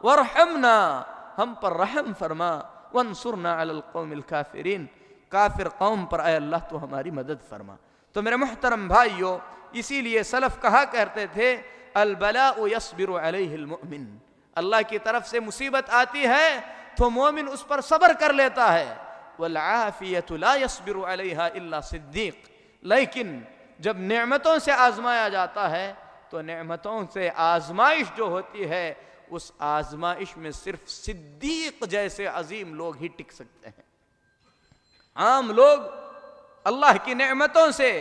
B: وَارْحَمْنَا، ہم پر رحم فرما. وَانْصُرْنَا عَلَى الْقَوْمِ الْكَافِرِينَ، کافر قوم پر اے اللہ تو ہماری مدد فرما. تو میرے محترم بھائیو، اسی لیے سلف کہا کرتے تھے البلاء يصبر علیہ المؤمن، اللہ کی طرف سے مصیبت آتی ہے تو مومن اس پر صبر کر لیتا ہے. والعافیة لا يصبر علیہا الا صدیق، لیکن جب نعمتوں سے آزمایا جاتا ہے تو نعمتوں سے آزمائش جو ہوتی ہے اس آزمائش میں صرف صدیق جیسے عظیم لوگ ہی ٹک سکتے ہیں. عام لوگ اللہ کی نعمتوں سے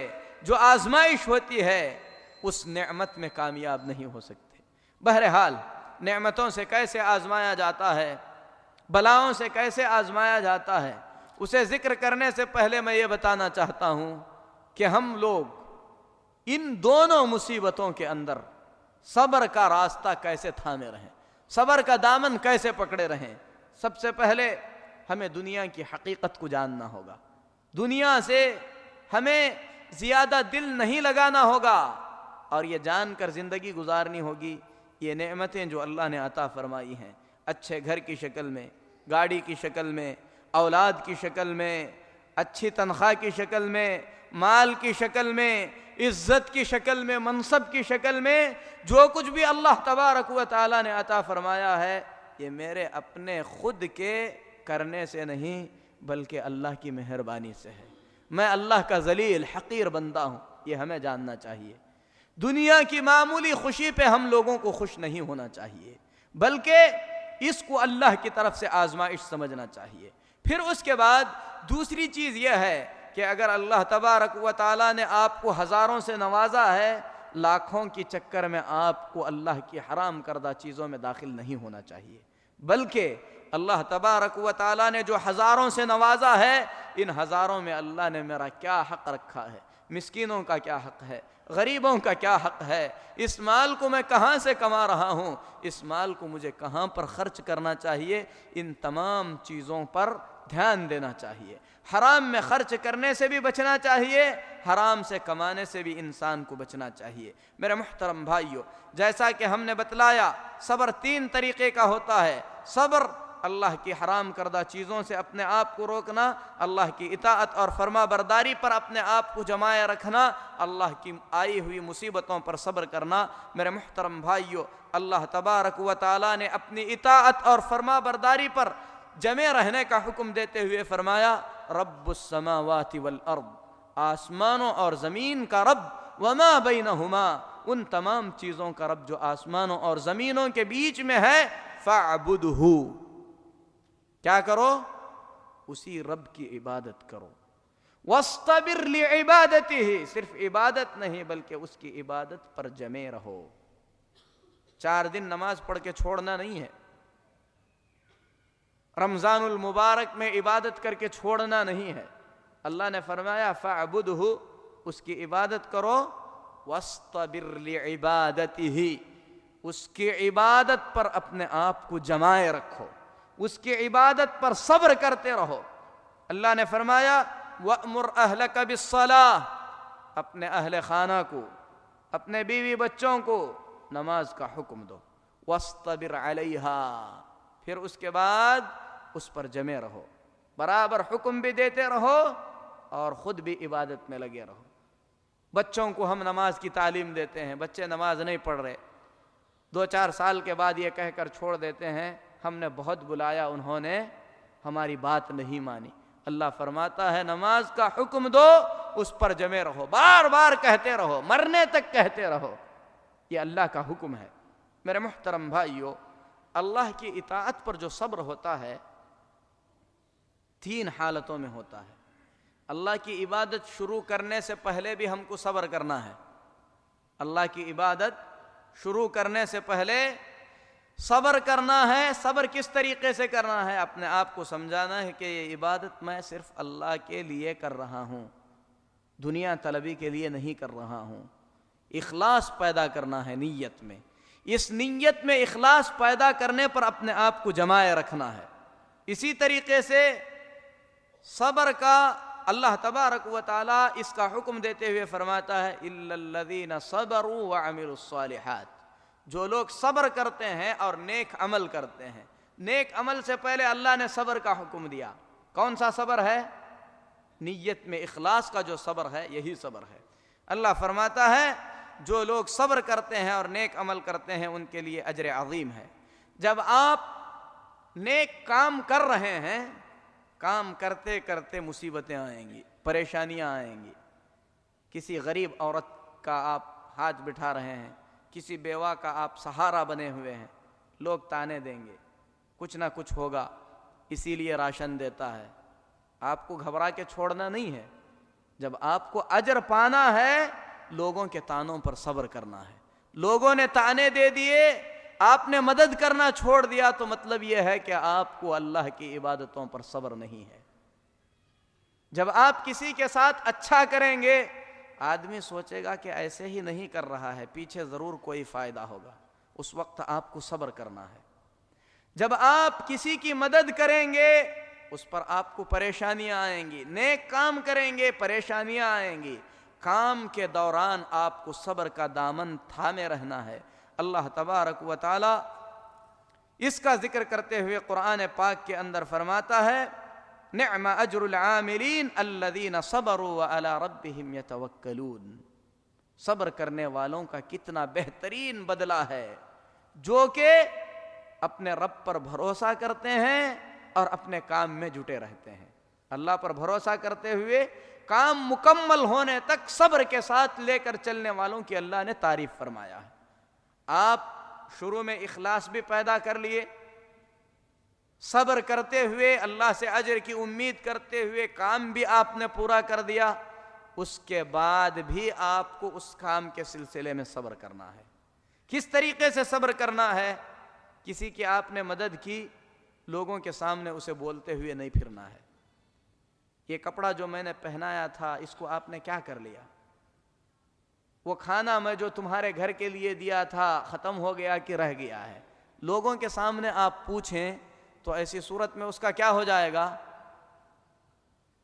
B: جو آزمائش ہوتی ہے اس نعمت میں کامیاب نہیں ہو سکتے. بہرحال نعمتوں سے کیسے آزمایا جاتا ہے، بلاؤں سے کیسے آزمایا جاتا ہے، اسے ذکر کرنے سے پہلے میں یہ بتانا چاہتا ہوں کہ ہم لوگ ان دونوں مصیبتوں کے اندر صبر کا راستہ کیسے تھامے رہیں، صبر کا دامن کیسے پکڑے رہیں. سب سے پہلے ہمیں دنیا کی حقیقت کو جاننا ہوگا، دنیا سے ہمیں زیادہ دل نہیں لگانا ہوگا اور یہ جان کر زندگی گزارنی ہوگی یہ نعمتیں جو اللہ نے عطا فرمائی ہیں، اچھے گھر کی شکل میں، گاڑی کی شکل میں، اولاد کی شکل میں، اچھی تنخواہ کی شکل میں، مال کی شکل میں، عزت کی شکل میں، منصب کی شکل میں، جو کچھ بھی اللہ تبارک و تعالیٰ نے عطا فرمایا ہے یہ میرے اپنے خود کے کرنے سے نہیں بلکہ اللہ کی مہربانی سے ہے. میں اللہ کا ذلیل حقیر بندہ ہوں، یہ ہمیں جاننا چاہیے. دنیا کی معمولی خوشی پہ ہم لوگوں کو خوش نہیں ہونا چاہیے بلکہ اس کو اللہ کی طرف سے آزمائش سمجھنا چاہیے. پھر اس کے بعد دوسری چیز یہ ہے کہ اگر اللہ تبارک و تعالیٰ نے آپ کو ہزاروں سے نوازا ہے، لاکھوں کی چکر میں آپ کو اللہ کی حرام کردہ چیزوں میں داخل نہیں ہونا چاہیے، بلکہ اللہ تبارک و تعالیٰ نے جو ہزاروں سے نوازا ہے ان ہزاروں میں اللہ نے میرا کیا حق رکھا ہے، مسکینوں کا کیا حق ہے، غریبوں کا کیا حق ہے، اس مال کو میں کہاں سے کما رہا ہوں، اس مال کو مجھے کہاں پر خرچ کرنا چاہیے، ان تمام چیزوں پر دھیان دینا چاہیے، حرام میں خرچ کرنے سے بھی بچنا چاہیے، حرام سے کمانے سے بھی انسان کو بچنا چاہیے۔ میرے محترم بھائیو، جیسا کہ ہم نے بتلایا صبر 3 طریقے کا ہوتا ہے۔ صبر اللہ کی حرام کردہ چیزوں سے اپنے آپ کو روکنا، اللہ کی اطاعت اور فرما برداری پر اپنے آپ کو جمائے رکھنا، اللہ کی آئی ہوئی مصیبتوں پر صبر کرنا۔ میرے محترم بھائیو، اللہ تبارک و تعالیٰ نے اپنی اطاعت اور فرما برداری پر جمے رہنے کا حکم دیتے ہوئے فرمایا، رب السماوات والارض، آسمانوں اور زمین کا رب، وما بینہما، ان تمام چیزوں کا رب جو آسمانوں اور زمینوں کے بیچ میں ہے، فاعبدہ، کیا کرو؟ اسی رب کی عبادت کرو، واصطبر لعبادتہ، صرف عبادت نہیں بلکہ اس کی عبادت پر جمے رہو۔ 4 دن نماز پڑھ کے چھوڑنا نہیں ہے، رمضان المبارک میں عبادت کر کے چھوڑنا نہیں ہے۔ اللہ نے فرمایا فاعبدہ، اس کی عبادت کرو، واصطبر لعبادتہ، اس کی عبادت پر اپنے آپ کو جمائے رکھو، اس کی عبادت پر صبر کرتے رہو۔ اللہ نے فرمایا وَأْمُرْ أَهْلَكَ بِالصَّلَاةِ، اپنے اہل خانہ کو، اپنے بیوی بچوں کو نماز کا حکم دو، وَاصْطَبِرْ عَلَيْهَا، پھر اس کے بعد اس پر جمے رہو، برابر حکم بھی دیتے رہو اور خود بھی عبادت میں لگے رہو۔ بچوں کو ہم نماز کی تعلیم دیتے ہیں، بچے نماز نہیں پڑھ رہے، 2-4 سال کے بعد یہ کہہ کر چھوڑ دیتے ہیں ہم نے بہت بلایا، انہوں نے ہماری بات نہیں مانی۔ اللہ فرماتا ہے نماز کا حکم دو، اس پر جمے رہو، بار بار کہتے رہو، مرنے تک کہتے رہو، یہ اللہ کا حکم ہے۔ میرے محترم بھائیو، اللہ کی اطاعت پر جو صبر ہوتا ہے 3 حالتوں میں ہوتا ہے۔ اللہ کی عبادت شروع کرنے سے پہلے بھی ہم کو صبر کرنا ہے، اللہ کی عبادت شروع کرنے سے پہلے صبر کرنا ہے۔ صبر کس طریقے سے کرنا ہے؟ اپنے آپ کو سمجھانا ہے کہ یہ عبادت میں صرف اللہ کے لیے کر رہا ہوں، دنیا طلبی کے لیے نہیں کر رہا ہوں۔ اخلاص پیدا کرنا ہے نیت میں، اس نیت میں اخلاص پیدا کرنے پر اپنے آپ کو جمائے رکھنا ہے۔ اسی طریقے سے صبر کا اللہ تبارک و تعالیٰ اس کا حکم دیتے ہوئے فرماتا ہے اِلَّا الَّذِينَ صَبَرُوا وَعَمِلُوا الصَّالِحَاتِ، جو لوگ صبر کرتے ہیں اور نیک عمل کرتے ہیں۔ نیک عمل سے پہلے اللہ نے صبر کا حکم دیا۔ کون سا صبر ہے؟ نیت میں اخلاص کا جو صبر ہے، یہی صبر ہے۔ اللہ فرماتا ہے جو لوگ صبر کرتے ہیں اور نیک عمل کرتے ہیں ان کے لیے اجر عظیم ہے۔ جب آپ نیک کام کر رہے ہیں، کام کرتے کرتے مصیبتیں آئیں گی، پریشانیاں آئیں گی، کسی غریب عورت کا آپ ہاتھ بٹھا رہے ہیں، کسی بیوہ کا آپ سہارا بنے ہوئے ہیں، لوگ تانے دیں گے، کچھ نہ کچھ ہوگا، اسی لیے راشن دیتا ہے۔ آپ کو گھبرا کے چھوڑنا نہیں ہے، جب آپ کو اجر پانا ہے لوگوں کے تانوں پر صبر کرنا ہے۔ لوگوں نے تانے دے دیے، آپ نے مدد کرنا چھوڑ دیا تو مطلب یہ ہے کہ آپ کو اللہ کی عبادتوں پر صبر نہیں ہے۔ جب آپ کسی کے ساتھ اچھا کریں گے، آدمی سوچے گا کہ ایسے ہی نہیں کر رہا ہے، پیچھے ضرور کوئی فائدہ ہوگا، اس وقت آپ کو صبر کرنا ہے۔ جب آپ کسی کی مدد کریں گے اس پر آپ کو پریشانیاں آئیں گی، نیک کام کریں گے پریشانیاں آئیں گی، کام کے دوران آپ کو صبر کا دامن تھامے رہنا ہے۔ اللہ تبارک و تعالی اس کا ذکر کرتے ہوئے قرآن پاک کے اندر فرماتا ہے نعم اجر العاملین الذین صبروا وعلی ربہم یتوکلون، صبر کرنے والوں کا کتنا بہترین بدلہ ہے جو کہ اپنے رب پر بھروسہ کرتے ہیں اور اپنے کام میں جٹے رہتے ہیں۔ اللہ پر بھروسہ کرتے ہوئے کام مکمل ہونے تک صبر کے ساتھ لے کر چلنے والوں کی اللہ نے تعریف فرمایا ہے۔ آپ شروع میں اخلاص بھی پیدا کر لیے، صبر کرتے ہوئے اللہ سے اجر کی امید کرتے ہوئے کام بھی آپ نے پورا کر دیا، اس کے بعد بھی آپ کو اس کام کے سلسلے میں صبر کرنا ہے۔ کس طریقے سے صبر کرنا ہے؟ کسی کی آپ نے مدد کی، لوگوں کے سامنے اسے بولتے ہوئے نہیں پھرنا ہے، یہ کپڑا جو میں نے پہنایا تھا اس کو آپ نے کیا کر لیا، وہ کھانا میں جو تمہارے گھر کے لیے دیا تھا ختم ہو گیا کہ رہ گیا ہے، لوگوں کے سامنے آپ پوچھیں تو ایسی صورت میں اس کا کیا ہو جائے گا؟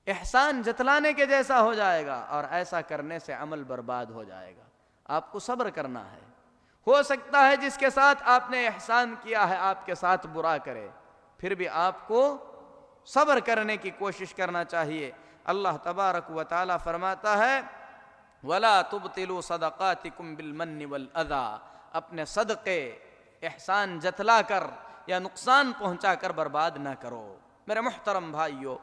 B: احسان جتلانے کے جیسا ہو جائے گا، اور ایسا کرنے سے عمل برباد ہو جائے گا۔ آپ کو صبر کرنا ہے۔ ہو سکتا ہے جس کے ساتھ آپ نے احسان کیا ہے آپ کے ساتھ برا کرے، پھر بھی آپ کو صبر کرنے کی کوشش کرنا چاہیے۔ اللہ تبارک و تعالی فرماتا ہے وَلَا تُبْطِلُوا صَدَقَاتِكُمْ بِالْمَنِّ وَالْأَذَىٰ، اپنے صدقے احسان جتلا کر یا نقصان پہنچا کر برباد نہ کرو۔ میرے محترم بھائیو،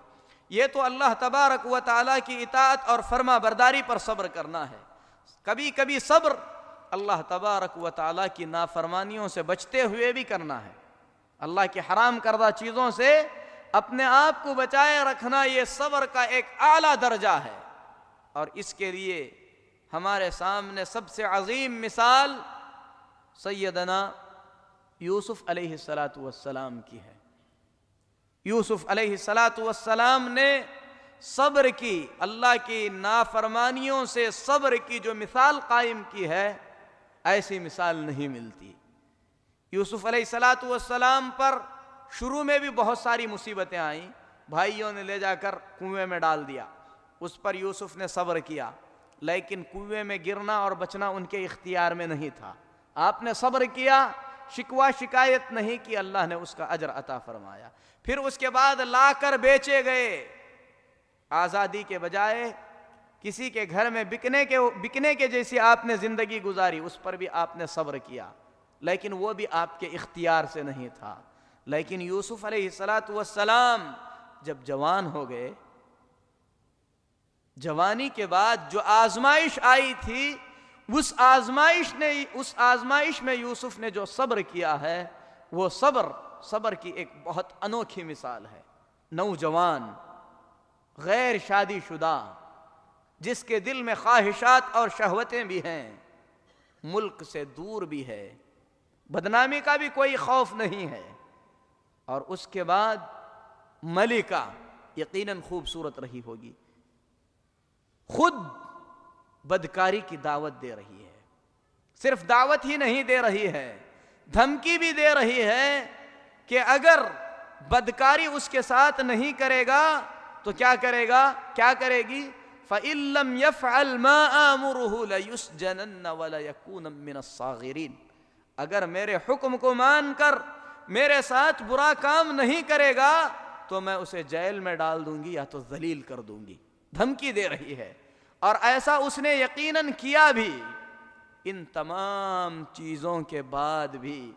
B: یہ تو اللہ تبارک و تعالیٰ کی اطاعت اور فرما برداری پر صبر کرنا ہے۔ کبھی کبھی صبر اللہ تبارک و تعالیٰ کی نافرمانیوں سے بچتے ہوئے بھی کرنا ہے۔ اللہ کی حرام کردہ چیزوں سے اپنے آپ کو بچائے رکھنا، یہ صبر کا ایک اعلیٰ درجہ ہے۔ اور اس کے لیے ہمارے سامنے سب سے عظیم مثال سیدنا یوسف علیہ السلام کی ہے۔ یوسف علیہ السلام نے صبر کی، اللہ کی نافرمانیوں سے صبر کی جو مثال قائم کی ہے، ایسی مثال نہیں ملتی۔ یوسف علیہ السلام پر شروع میں بھی بہت ساری مصیبتیں آئیں، بھائیوں نے لے جا کر کنویں میں ڈال دیا، اس پر یوسف نے صبر کیا، لیکن کنویں میں گرنا اور بچنا ان کے اختیار میں نہیں تھا۔ آپ نے صبر کیا، شکوہ شکایت نہیں کی، اللہ نے اس کا اجر عطا فرمایا۔ پھر اس کے بعد لا کر بیچے گئے، آزادی کے بجائے کسی کے گھر میں بکنے کے جیسی آپ نے زندگی گزاری، اس پر بھی آپ نے صبر کیا، لیکن وہ بھی آپ کے اختیار سے نہیں تھا۔ لیکن یوسف علیہ السلام جب جوان ہو گئے، جوانی کے بعد جو آزمائش آئی تھی، اس آزمائش میں یوسف نے جو صبر کیا ہے، وہ صبر کی ایک بہت انوکھی مثال ہے۔ نوجوان، غیر شادی شدہ، جس کے دل میں خواہشات اور شہوتیں بھی ہیں، ملک سے دور بھی ہے، بدنامی کا بھی کوئی خوف نہیں ہے، اور اس کے بعد ملکہ یقیناً خوبصورت رہی ہوگی، خود بدکاری کی دعوت دے رہی ہے۔ صرف دعوت ہی نہیں دے رہی ہے، دھمکی بھی دے رہی ہے کہ اگر بدکاری اس کے ساتھ نہیں کرے گا تو کیا کرے گا، کیا کرے گی؟ فَإِن لَّمْ يَفْعَلْ مَا آمُرُهُ لَيُسْجَنَنَّ وَلَيَكُونَ مِنَ الصَّاغِرِينَ، اگر میرے حکم کو مان کر میرے ساتھ برا کام نہیں کرے گا تو میں اسے جیل میں ڈال دوں گی یا تو ذلیل کر دوں گی، دھمکی دے رہی ہے۔ اور ایسا اس نے یقیناً کیا بھی۔ ان تمام چیزوں کے بعد بھی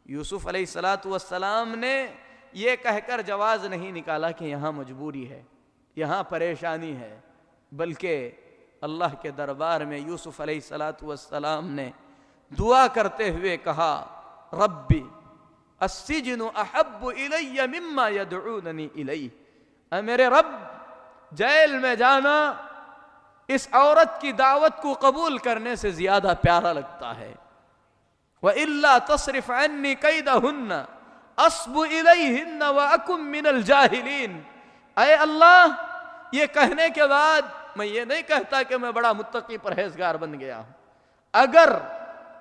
B: یوسف علیہ السلام نے یہ کہہ کر جواز نہیں نکالا کہ یہاں مجبوری ہے، یہاں پریشانی ہے، بلکہ اللہ کے دربار میں یوسف علیہ السلام نے دعا کرتے ہوئے کہا ربی السجن احب الی مما یدعوننی الیہ، اے میرے رب، جیل میں جانا اس عورت کی دعوت کو قبول کرنے سے زیادہ پیارا لگتا ہے۔ وَإِلَّا تَصْرِفْ عَنِّي كَيْدَهُنَّ أَصْبُ إِلَيْهِنَّ وَأَكُمْ مِنَ الْجَاهِلِينَ، اے اللہ، یہ کہنے کے بعد میں یہ نہیں کہتا کہ میں بڑا متقی پرہیزگار بن گیا ہوں، اگر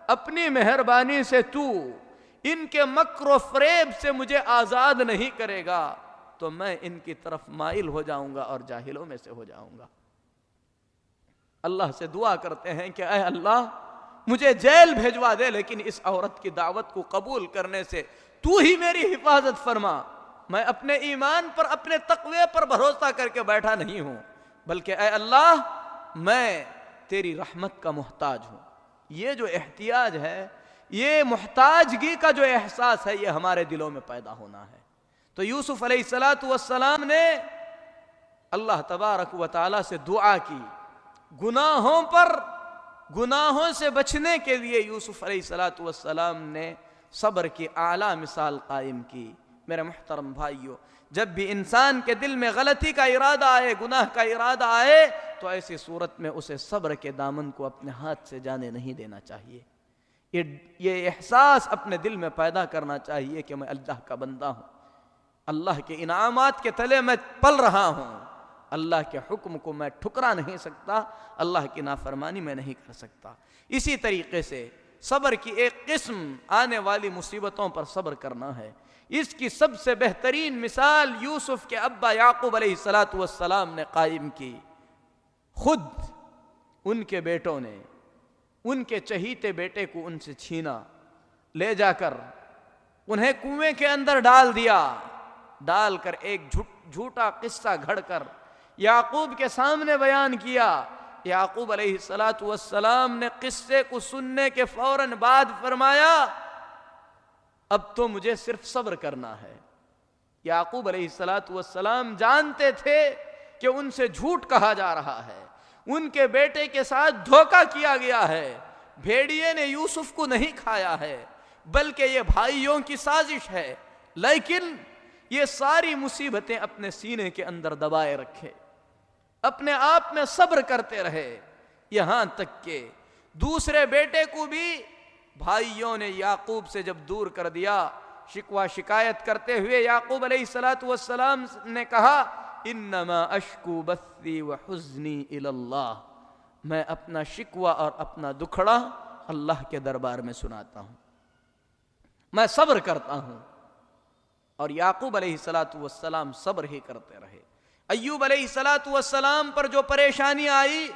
B: اپنی مہربانی سے تو ان کے مکر و فریب سے مجھے آزاد نہیں کرے گا تو میں ان کی طرف مائل ہو جاؤں گا اور جاہلوں میں سے ہو جاؤں گا۔ اللہ سے دعا کرتے ہیں کہ اے اللہ، مجھے جیل بھیجوا دے، لیکن اس عورت کی دعوت کو قبول کرنے سے تو ہی میری حفاظت فرما۔ میں اپنے ایمان پر، اپنے تقوی پر بھروسہ کر کے بیٹھا نہیں ہوں، بلکہ اے اللہ، میں تیری رحمت کا محتاج ہوں۔ یہ جو احتیاج ہے، یہ محتاجگی کا جو احساس ہے، یہ ہمارے دلوں میں پیدا ہونا ہے۔ تو یوسف علیہ السلام نے اللہ تبارک و تعالیٰ سے دعا کی، گناہوں سے بچنے کے لیے یوسف علیہ السلام نے صبر کی اعلیٰ مثال قائم کی۔ میرے محترم بھائیو، جب بھی انسان کے دل میں غلطی کا ارادہ آئے، گناہ کا ارادہ آئے، تو ایسی صورت میں اسے صبر کے دامن کو اپنے ہاتھ سے جانے نہیں دینا چاہیے۔ یہ احساس اپنے دل میں پیدا کرنا چاہیے کہ میں اللہ کا بندہ ہوں، اللہ کے انعامات کے تلے میں پل رہا ہوں، اللہ کے حکم کو میں ٹھکرا نہیں سکتا، اللہ کی نافرمانی میں نہیں کر سکتا۔ اسی طریقے سے صبر کی ایک قسم آنے والی مصیبتوں پر صبر کرنا ہے۔ اس کی سب سے بہترین مثال یوسف کے ابا یعقوب علیہ السلام نے قائم کی. خود ان کے بیٹوں نے ان کے چہیتے بیٹے کو ان سے چھینا, لے جا کر انہیں کنویں کے اندر ڈال دیا, ڈال کر ایک جھوٹا قصہ گھڑ کر یعقوب کے سامنے بیان کیا. یعقوب علیہ السلام نے قصے کو سننے کے فوراً بعد فرمایا اب تو مجھے صرف صبر کرنا ہے. یعقوب علیہ السلام جانتے تھے کہ ان سے جھوٹ کہا جا رہا ہے, ان کے بیٹے کے ساتھ دھوکہ کیا گیا ہے. بھیڑیے نے یوسف کو نہیں کھایا ہے بلکہ یہ بھائیوں کی سازش ہے, لیکن یہ ساری مصیبتیں اپنے سینے کے اندر دبائے رکھے, اپنے آپ میں صبر کرتے رہے, یہاں تک کہ دوسرے بیٹے کو بھی بھائیوں نے یعقوب سے جب دور کر دیا, شکوہ شکایت کرتے ہوئے یعقوب علیہ السلام نے کہا انما اشکو بثی وحزنی الی اللہ, میں اپنا شکوہ اور اپنا دکھڑا اللہ کے دربار میں سناتا ہوں, میں صبر کرتا ہوں. اور یعقوب علیہ السلام صبر ہی کرتے رہے. ایوب علیہ السلام پر جو پریشانی آئی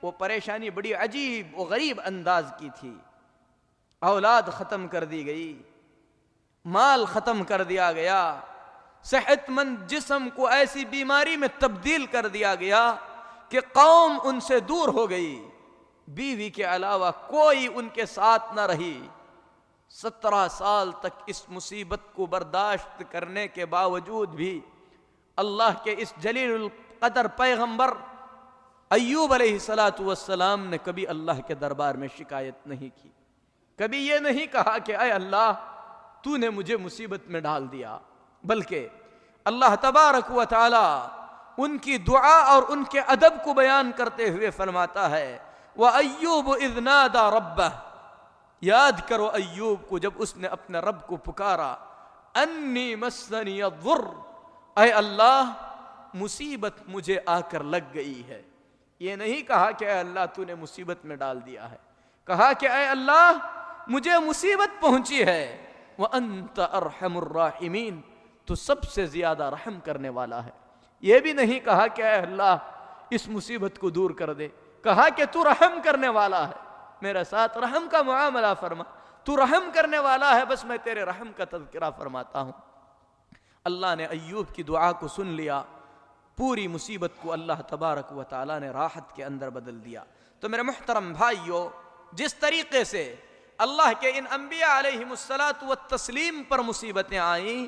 B: وہ پریشانی بڑی عجیب و غریب انداز کی تھی. اولاد ختم کر دی گئی, مال ختم کر دیا گیا, صحت مند جسم کو ایسی بیماری میں تبدیل کر دیا گیا کہ قوم ان سے دور ہو گئی, بیوی کے علاوہ کوئی ان کے ساتھ نہ رہی. 17 سال تک اس مصیبت کو برداشت کرنے کے باوجود بھی اللہ کے اس جلیل القدر پیغمبر ایوب علیہ السلام نے کبھی اللہ کے دربار میں شکایت نہیں کی, کبھی یہ نہیں کہا کہ اے اللہ تو نے مجھے مصیبت میں ڈال دیا, بلکہ اللہ تبارک و تعالی ان کی دعا اور ان کے ادب کو بیان کرتے ہوئے فرماتا ہے وَأَيُّوبُ إِذْ نَادَى رَبَّهُ, یاد کرو ایوب کو جب اس نے اپنے رب کو پکارا, انی مسنی الضر, اے اللہ مصیبت مجھے آ کر لگ گئی ہے. یہ نہیں کہا کہ اے اللہ تو نے مصیبت میں ڈال دیا ہے, کہا کہ اے اللہ مجھے مصیبت پہنچی ہے. وَأَنْتَ أَرْحَمُ الرَّاحِمِينَ, تو سب سے زیادہ رحم کرنے والا ہے. یہ بھی نہیں کہا کہ اے اللہ اس مصیبت کو دور کر دے, کہا کہ تو رحم کرنے والا ہے, میرے ساتھ رحم کا معاملہ فرما, تو رحم کرنے والا ہے, بس میں تیرے رحم کا تذکرہ فرماتا ہوں. اللہ نے ایوب کی دعا کو سن لیا, پوری مصیبت کو اللہ تبارک و تعالی نے راحت کے اندر بدل دیا. تو میرے محترم بھائیو, جس طریقے سے اللہ کے ان انبیاء علیہم الصلاۃ والتسلیم پر مصیبتیں آئیں,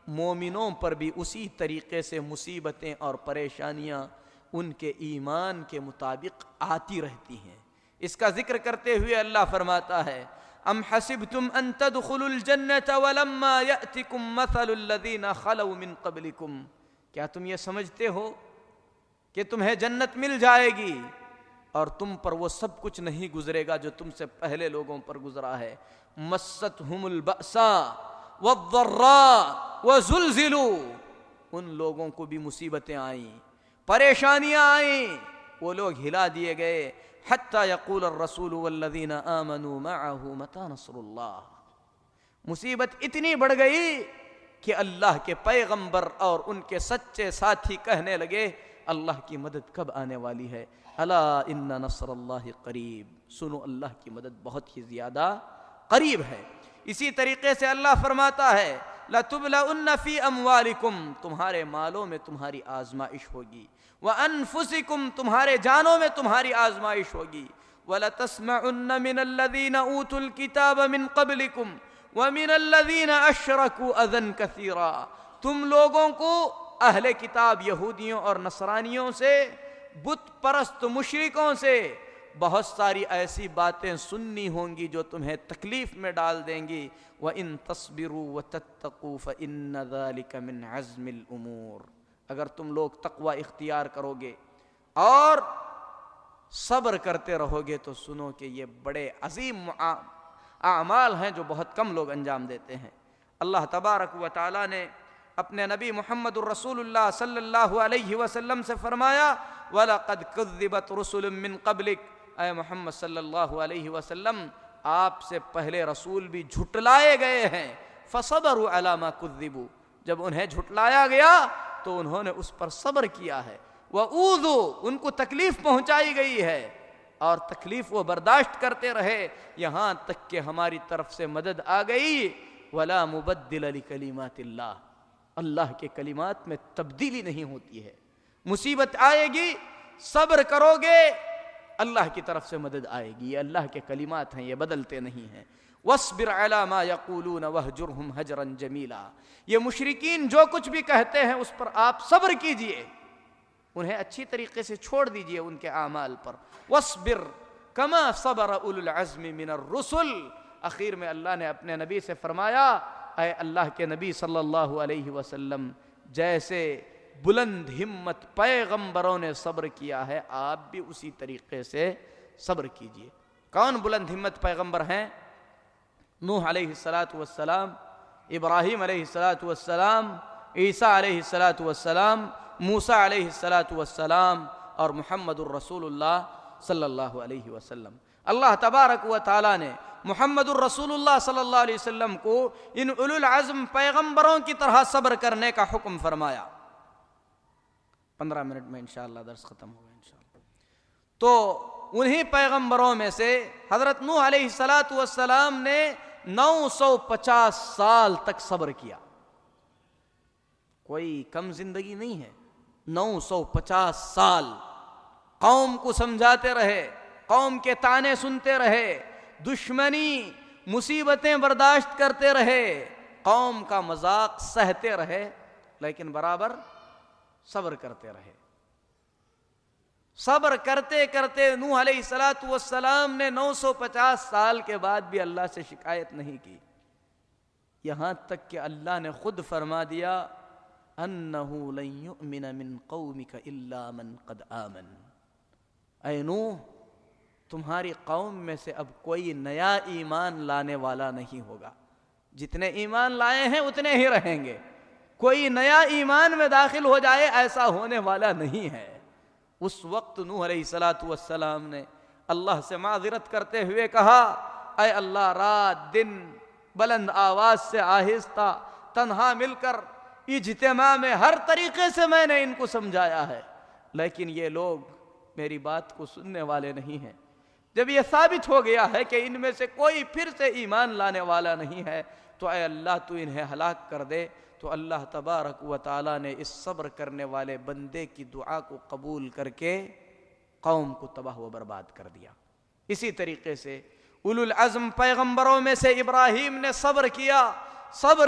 B: مومنوں پر بھی اسی طریقے سے مصیبتیں اور پریشانیاں ان کے ایمان کے مطابق آتی رہتی ہیں. اس کا ذکر کرتے ہوئے اللہ فرماتا ہے ام حسبتم ان تدخلوا الجنة ولما يأتكم مثل الذين خلوا من قبلكم, کیا تم یہ سمجھتے ہو کہ تمہیں جنت مل جائے گی اور تم پر وہ سب کچھ نہیں گزرے گا جو تم سے پہلے لوگوں پر گزرا ہے. مستهم البأساء والضراء وزلزلوا, ان لوگوں کو بھی مصیبتیں آئیں, پریشانیاں آئیں, وہ لوگ ہلا دیے گئے. حتی یقول الرسول والذین آمنوا معه متی نصر اللہ, مصیبت اتنی بڑھ گئی کہ اللہ کے پیغمبر اور ان کے سچے ساتھی کہنے لگے اللہ کی مدد کب آنے والی ہے. الا ان نصر اللہ قریب, سنو اللہ کی مدد بہت ہی زیادہ قریب ہے. اسی طریقے سے اللہ فرماتا ہے لَتُبْلَؤُنَّ فِي أَمْوَالِكُمْ, تمہارے مالوں میں تمہاری آزمائش ہوگی. وَأَنفُسِكُمْ, تمہارے جانوں میں تمہاری آزمائش ہوگی. وَلَتَسْمَعُنَّ مِنَ الَّذِينَ أُوتُوا الْكِتَابَ مِنْ قَبْلِكُمْ وَمِنَ الَّذِينَ أَشْرَكُوا أَذًى كَثِيرًا, تم لوگوں کو اہل کتاب یہودیوں اور نصرانیوں سے, بت پرست مشرکوں سے بہت ساری ایسی باتیں سننی ہوں گی جو تمہیں تکلیف میں ڈال دیں گی. وَإِن تَصْبِرُوا وَتَتَّقُوا فَإِنَّ ذَلِكَ مِنْ عَزْمِ الْأُمُورِ, اگر تم لوگ تقوی اختیار کرو گے اور صبر کرتے رہو گے تو سنو کہ یہ بڑے عظیم اعمال ہیں جو بہت کم لوگ انجام دیتے ہیں. اللہ تبارک و تعالی نے اپنے نبی محمد الرسول اللہ صلی اللہ علیہ وسلم سے فرمایا وَلَقَدْ كُذِّبَتْ رُسُلٌ مِّن قَبْلِكَ, اے محمد صلی اللہ علیہ وسلم آپ سے پہلے رسول بھی جھٹلائے گئے ہیں. فصبروا علی ما کذبوا، جب انہیں جھٹلایا گیا تو انہوں نے اس پر صبر کیا ہے، وَأُوذُوا، ان کو تکلیف پہنچائی گئی ہے اور تکلیف وہ برداشت کرتے رہے یہاں تک کہ ہماری طرف سے مدد آ گئی۔ وَلَا مُبَدِّلَ لِكَلِمَاتِ اللَّهِ، اللہ کے کلمات میں تبدیلی نہیں ہوتی ہے۔ مصیبت آئے گی، صبر کرو گے، اللہ کی طرف سے مدد آئے گی۔ یہ اللہ کے کلمات ہیں، یہ بدلتے نہیں ہیں۔ وَاصْبِرْ عَلَى مَا يَقُولُونَ وَاهْجُرْهُمْ هَجْرًا جَمِيلًا، یہ مشرکین جو کچھ بھی کہتے ہیں اس پر آپ صبر کیجئے، انہیں اچھی طریقے سے چھوڑ دیجئے ان کے اعمال پر۔ وَاصْبِرْ كَمَا صَبَرَ أُولُو الْعَزْمِ مِنَ الرُّسُلِ، آخر میں اللہ نے اپنے نبی سے فرمایا، اے اللہ کے نبی صلی اللہ علیہ وسلم، جیسے بلند ہمت پیغمبروں نے صبر کیا ہے آپ بھی اسی طریقے سے صبر کیجئے۔ کون بلند ہمت پیغمبر ہیں؟ نوح علیہ السلام، ابراہیم علیہ السلام، عیسیٰ علیہ السلام، موسیٰ علیہ السلام اور محمد الرسول اللہ صلی اللہ علیہ وسلم۔ اللہ تبارک و تعالیٰ نے محمد الرسول اللہ صلی اللہ علیہ وسلم کو ان اولو العزم پیغمبروں کی طرح صبر کرنے کا حکم فرمایا۔ 15 منٹ میں انشاءاللہ درس ختم ہوگا انشاءاللہ۔ تو انہی پیغمبروں میں سے حضرت نوح علیہ السلام نے 950 سال تک صبر کیا، کوئی کم زندگی نہیں ہے۔ 950 سال قوم کو سمجھاتے رہے، قوم کے طعنے سنتے رہے، دشمنی مصیبتیں برداشت کرتے رہے، قوم کا مذاق سہتے رہے، لیکن برابر صبر کرتے رہے۔ صبر کرتے کرتے نوح علیہ السلام نے 950 سال کے بعد بھی اللہ سے شکایت نہیں کی، یہاں تک کہ اللہ نے خود فرما دیا انہ لن یؤمن من قومک الا من قد آمن، اے نوح تمہاری قوم میں سے اب کوئی نیا ایمان لانے والا نہیں ہوگا، جتنے ایمان لائے ہیں اتنے ہی رہیں گے، کوئی نیا ایمان میں داخل ہو جائے ایسا ہونے والا نہیں ہے۔ اس وقت نوح علیہ السلام نے اللہ سے معذرت کرتے ہوئے کہا، اے اللہ رات دن بلند آواز سے آہستہ تنہا مل کر اجتماع میں ہر طریقے سے میں نے ان کو سمجھایا ہے، لیکن یہ لوگ میری بات کو سننے والے نہیں ہیں۔ جب یہ ثابت ہو گیا ہے کہ ان میں سے کوئی پھر سے ایمان لانے والا نہیں ہے تو اے اللہ تو انہیں ہلاک کر دے۔ تو اللہ تبارک و تعالیٰ نے اس صبر کرنے والے بندے کی دعا کو قبول کر کے قوم کو تباہ و برباد کر دیا۔ اسی طریقے سے اولو العزم پیغمبروں میں سے ابراہیم نے صبر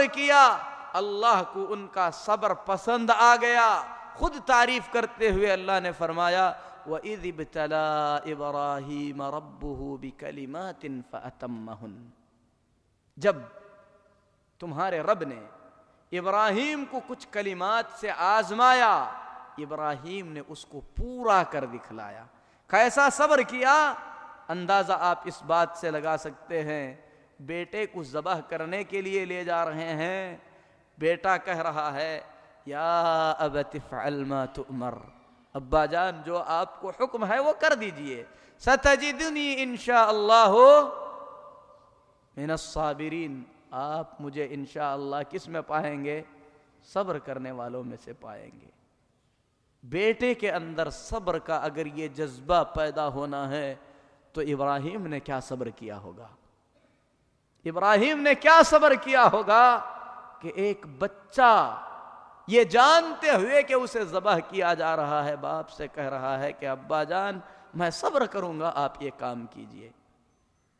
B: کیا، اللہ کو ان کا صبر پسند آ گیا۔ خود تعریف کرتے ہوئے اللہ نے فرمایا وَإِذِ ابْتَلَىٰ إِبْرَاهِيمَ رَبُّهُ بِكَلِمَاتٍ فَأَتَمَّهُنَّ، جب تمہارے رب نے ابراہیم کو کچھ کلمات سے آزمایا، ابراہیم نے اس کو پورا کر دکھلایا۔ کیسا صبر کیا؟ اندازہ آپ اس بات سے لگا سکتے ہیں، بیٹے کو ذبح کرنے کے لیے لے جا رہے ہیں، بیٹا کہہ رہا ہے یا ابت افعل ما تؤمر، ابا جان جو آپ کو حکم ہے وہ کر دیجئے، ستجدنی انشاءاللہ من الصابرین، آپ مجھے انشاءاللہ کس میں پائیں گے؟ صبر کرنے والوں میں سے پائیں گے۔ بیٹے کے اندر صبر کا اگر یہ جذبہ پیدا ہونا ہے تو ابراہیم نے کیا صبر کیا ہوگا؟ ابراہیم نے کیا صبر کیا ہوگا کہ ایک بچہ یہ جانتے ہوئے کہ اسے ذبح کیا جا رہا ہے باپ سے کہہ رہا ہے کہ ابا جان میں صبر کروں گا، آپ یہ کام کیجئے۔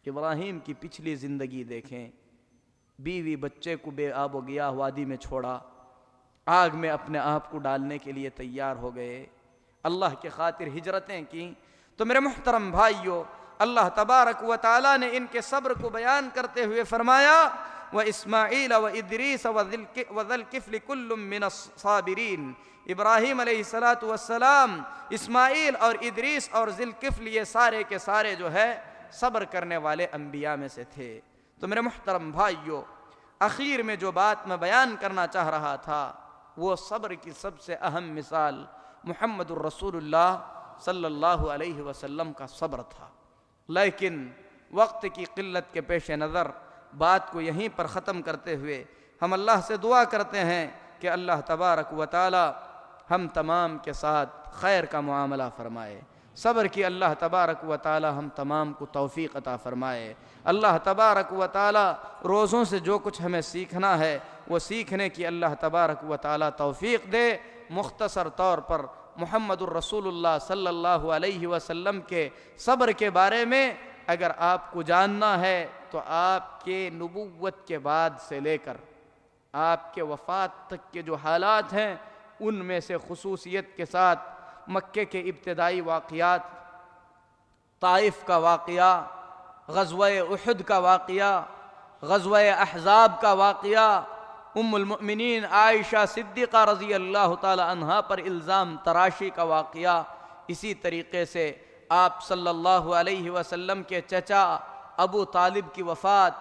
B: ابراہیم کی پچھلی زندگی دیکھیں، بیوی بچے کو بے آب و گیاہ وادی میں چھوڑا، آگ میں اپنے آپ کو ڈالنے کے لیے تیار ہو گئے، اللہ کے خاطر ہجرتیں کی۔ تو میرے محترم بھائیو، اللہ تبارک و تعالیٰ نے ان کے صبر کو بیان کرتے ہوئے فرمایا وَإِسْمَاعِيلَ وَإِدْرِيسَ وَذَا الْكِفْلِ كُلٌّ مِّنَ الصَّابِرِينَ، ابراہیم علیہ السلام، اسماعیل اور ادریس اور ذی الکفل یہ سارے کے سارے جو ہے صبر کرنے والے انبیاء میں سے تھے۔ تو میرے محترم بھائیو، اخیر میں جو بات میں بیان کرنا چاہ رہا تھا وہ صبر کی سب سے اہم مثال محمد الرسول اللہ صلی اللہ علیہ وسلم کا صبر تھا، لیکن وقت کی قلت کے پیش نظر بات کو یہیں پر ختم کرتے ہوئے ہم اللہ سے دعا کرتے ہیں کہ اللہ تبارک و تعالی ہم تمام کے ساتھ خیر کا معاملہ فرمائے، صبر کی اللہ تبارک و تعالی ہم تمام کو توفیق عطا فرمائے۔ اللہ تبارک و تعالی روزوں سے جو کچھ ہمیں سیکھنا ہے وہ سیکھنے کی اللہ تبارک و تعالی توفیق دے۔ مختصر طور پر محمد الرسول اللہ صلی اللہ علیہ وسلم کے صبر کے بارے میں اگر آپ کو جاننا ہے تو آپ کے نبوت کے بعد سے لے کر آپ کے وفات تک کے جو حالات ہیں ان میں سے خصوصیت کے ساتھ مکے کے ابتدائی واقعات، طائف کا واقعہ، غزوہ احد کا واقعہ، غزوہ احزاب کا واقعہ، ام المؤمنین عائشہ صدیقہ رضی اللہ تعالی عنہا پر الزام تراشی کا واقعہ، اسی طریقے سے آپ صلی اللہ علیہ وسلم کے چچا ابو طالب کی وفات،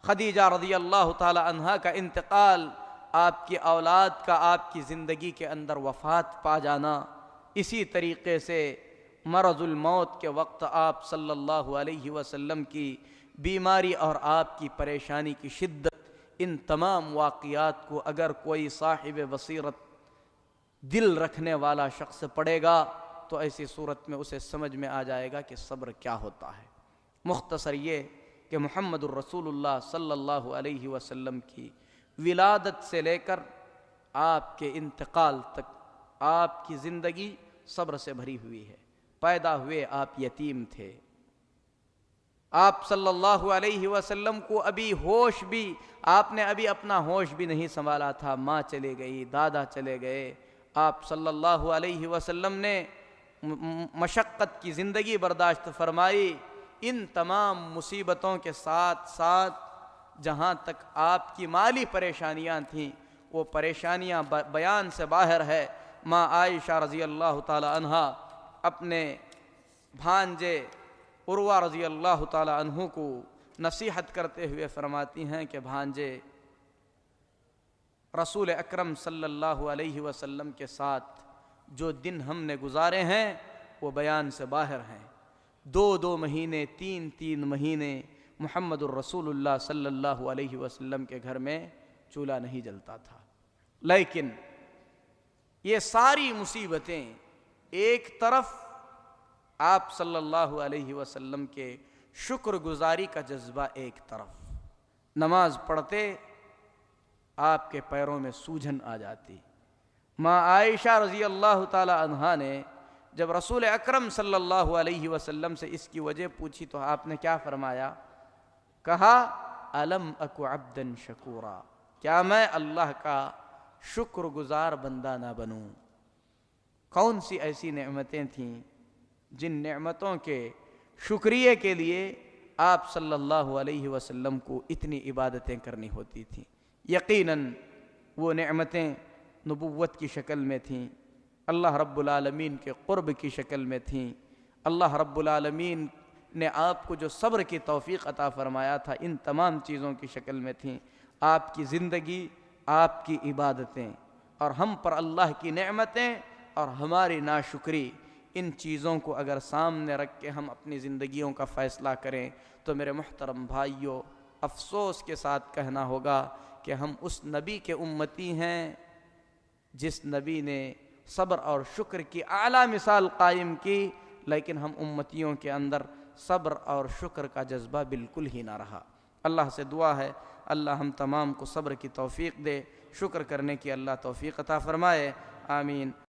B: خدیجہ رضی اللہ تعالی عنہا کا انتقال، آپ کی اولاد کا آپ کی زندگی کے اندر وفات پا جانا، اسی طریقے سے مرض الموت کے وقت آپ صلی اللہ علیہ وسلم کی بیماری اور آپ کی پریشانی کی شدت، ان تمام واقعات کو اگر کوئی صاحب بصیرت دل رکھنے والا شخص پڑھے گا تو ایسی صورت میں اسے سمجھ میں آ جائے گا کہ صبر کیا ہوتا ہے۔ مختصر یہ کہ محمد الرسول اللہ صلی اللہ علیہ وسلم کی ولادت سے لے کر آپ کے انتقال تک آپ کی زندگی صبر سے بھری ہوئی ہے۔ پیدا ہوئے آپ یتیم تھے، آپ صلی اللہ علیہ وسلم کو ابھی ہوش بھی، آپ نے ابھی اپنا ہوش بھی نہیں سنبھالا تھا، ماں چلے گئی، دادا چلے گئے، آپ صلی اللہ علیہ وسلم نے مشقت کی زندگی برداشت فرمائی۔ ان تمام مصیبتوں کے ساتھ ساتھ جہاں تک آپ کی مالی پریشانیاں تھیں وہ پریشانیاں بیان سے باہر ہے۔ ماں عائشہ رضی اللہ تعالی عنہا اپنے بھانجے عروہ رضی اللہ تعالی عنہ کو نصیحت کرتے ہوئے فرماتی ہیں کہ بھانجے، رسول اکرم صلی اللہ علیہ وسلم کے ساتھ جو دن ہم نے گزارے ہیں وہ بیان سے باہر ہیں۔ 2 مہینے 3 مہینے محمد الرسول اللہ صلی اللہ علیہ وسلم کے گھر میں چولہا نہیں جلتا تھا، لیکن یہ ساری مصیبتیں ایک طرف، آپ صلی اللہ علیہ وسلم کے شکر گزاری کا جذبہ ایک طرف، نماز پڑھتے آپ کے پیروں میں سوجن آ جاتی۔ ماں عائشہ رضی اللہ تعالی عنہا نے جب رسول اکرم صلی اللہ علیہ وسلم سے اس کی وجہ پوچھی تو آپ نے کیا فرمایا؟ کہا الم اکو عبدا شکورا، کیا میں اللہ کا شکر گزار بندہ نہ بنوں؟ کون سی ایسی نعمتیں تھیں جن نعمتوں کے شکریہ کے لیے آپ صلی اللہ علیہ وسلم کو اتنی عبادتیں کرنی ہوتی تھیں؟ یقیناً وہ نعمتیں نبوت کی شکل میں تھیں، اللہ رب العالمین کے قرب کی شکل میں تھیں، اللہ رب العالمین نے آپ کو جو صبر کی توفیق عطا فرمایا تھا ان تمام چیزوں کی شکل میں تھیں۔ آپ کی زندگی، آپ کی عبادتیں اور ہم پر اللہ کی نعمتیں اور ہماری ناشکری، ان چیزوں کو اگر سامنے رکھ کے ہم اپنی زندگیوں کا فیصلہ کریں تو میرے محترم بھائیوں، افسوس کے ساتھ کہنا ہوگا کہ ہم اس نبی کے امتی ہیں جس نبی نے صبر اور شکر کی اعلیٰ مثال قائم کی، لیکن ہم امتیوں کے اندر صبر اور شکر کا جذبہ بالکل ہی نہ رہا۔ اللہ سے دعا ہے اللہ ہم تمام کو صبر کی توفیق دے، شکر کرنے کی اللہ توفیق عطا فرمائے، آمین۔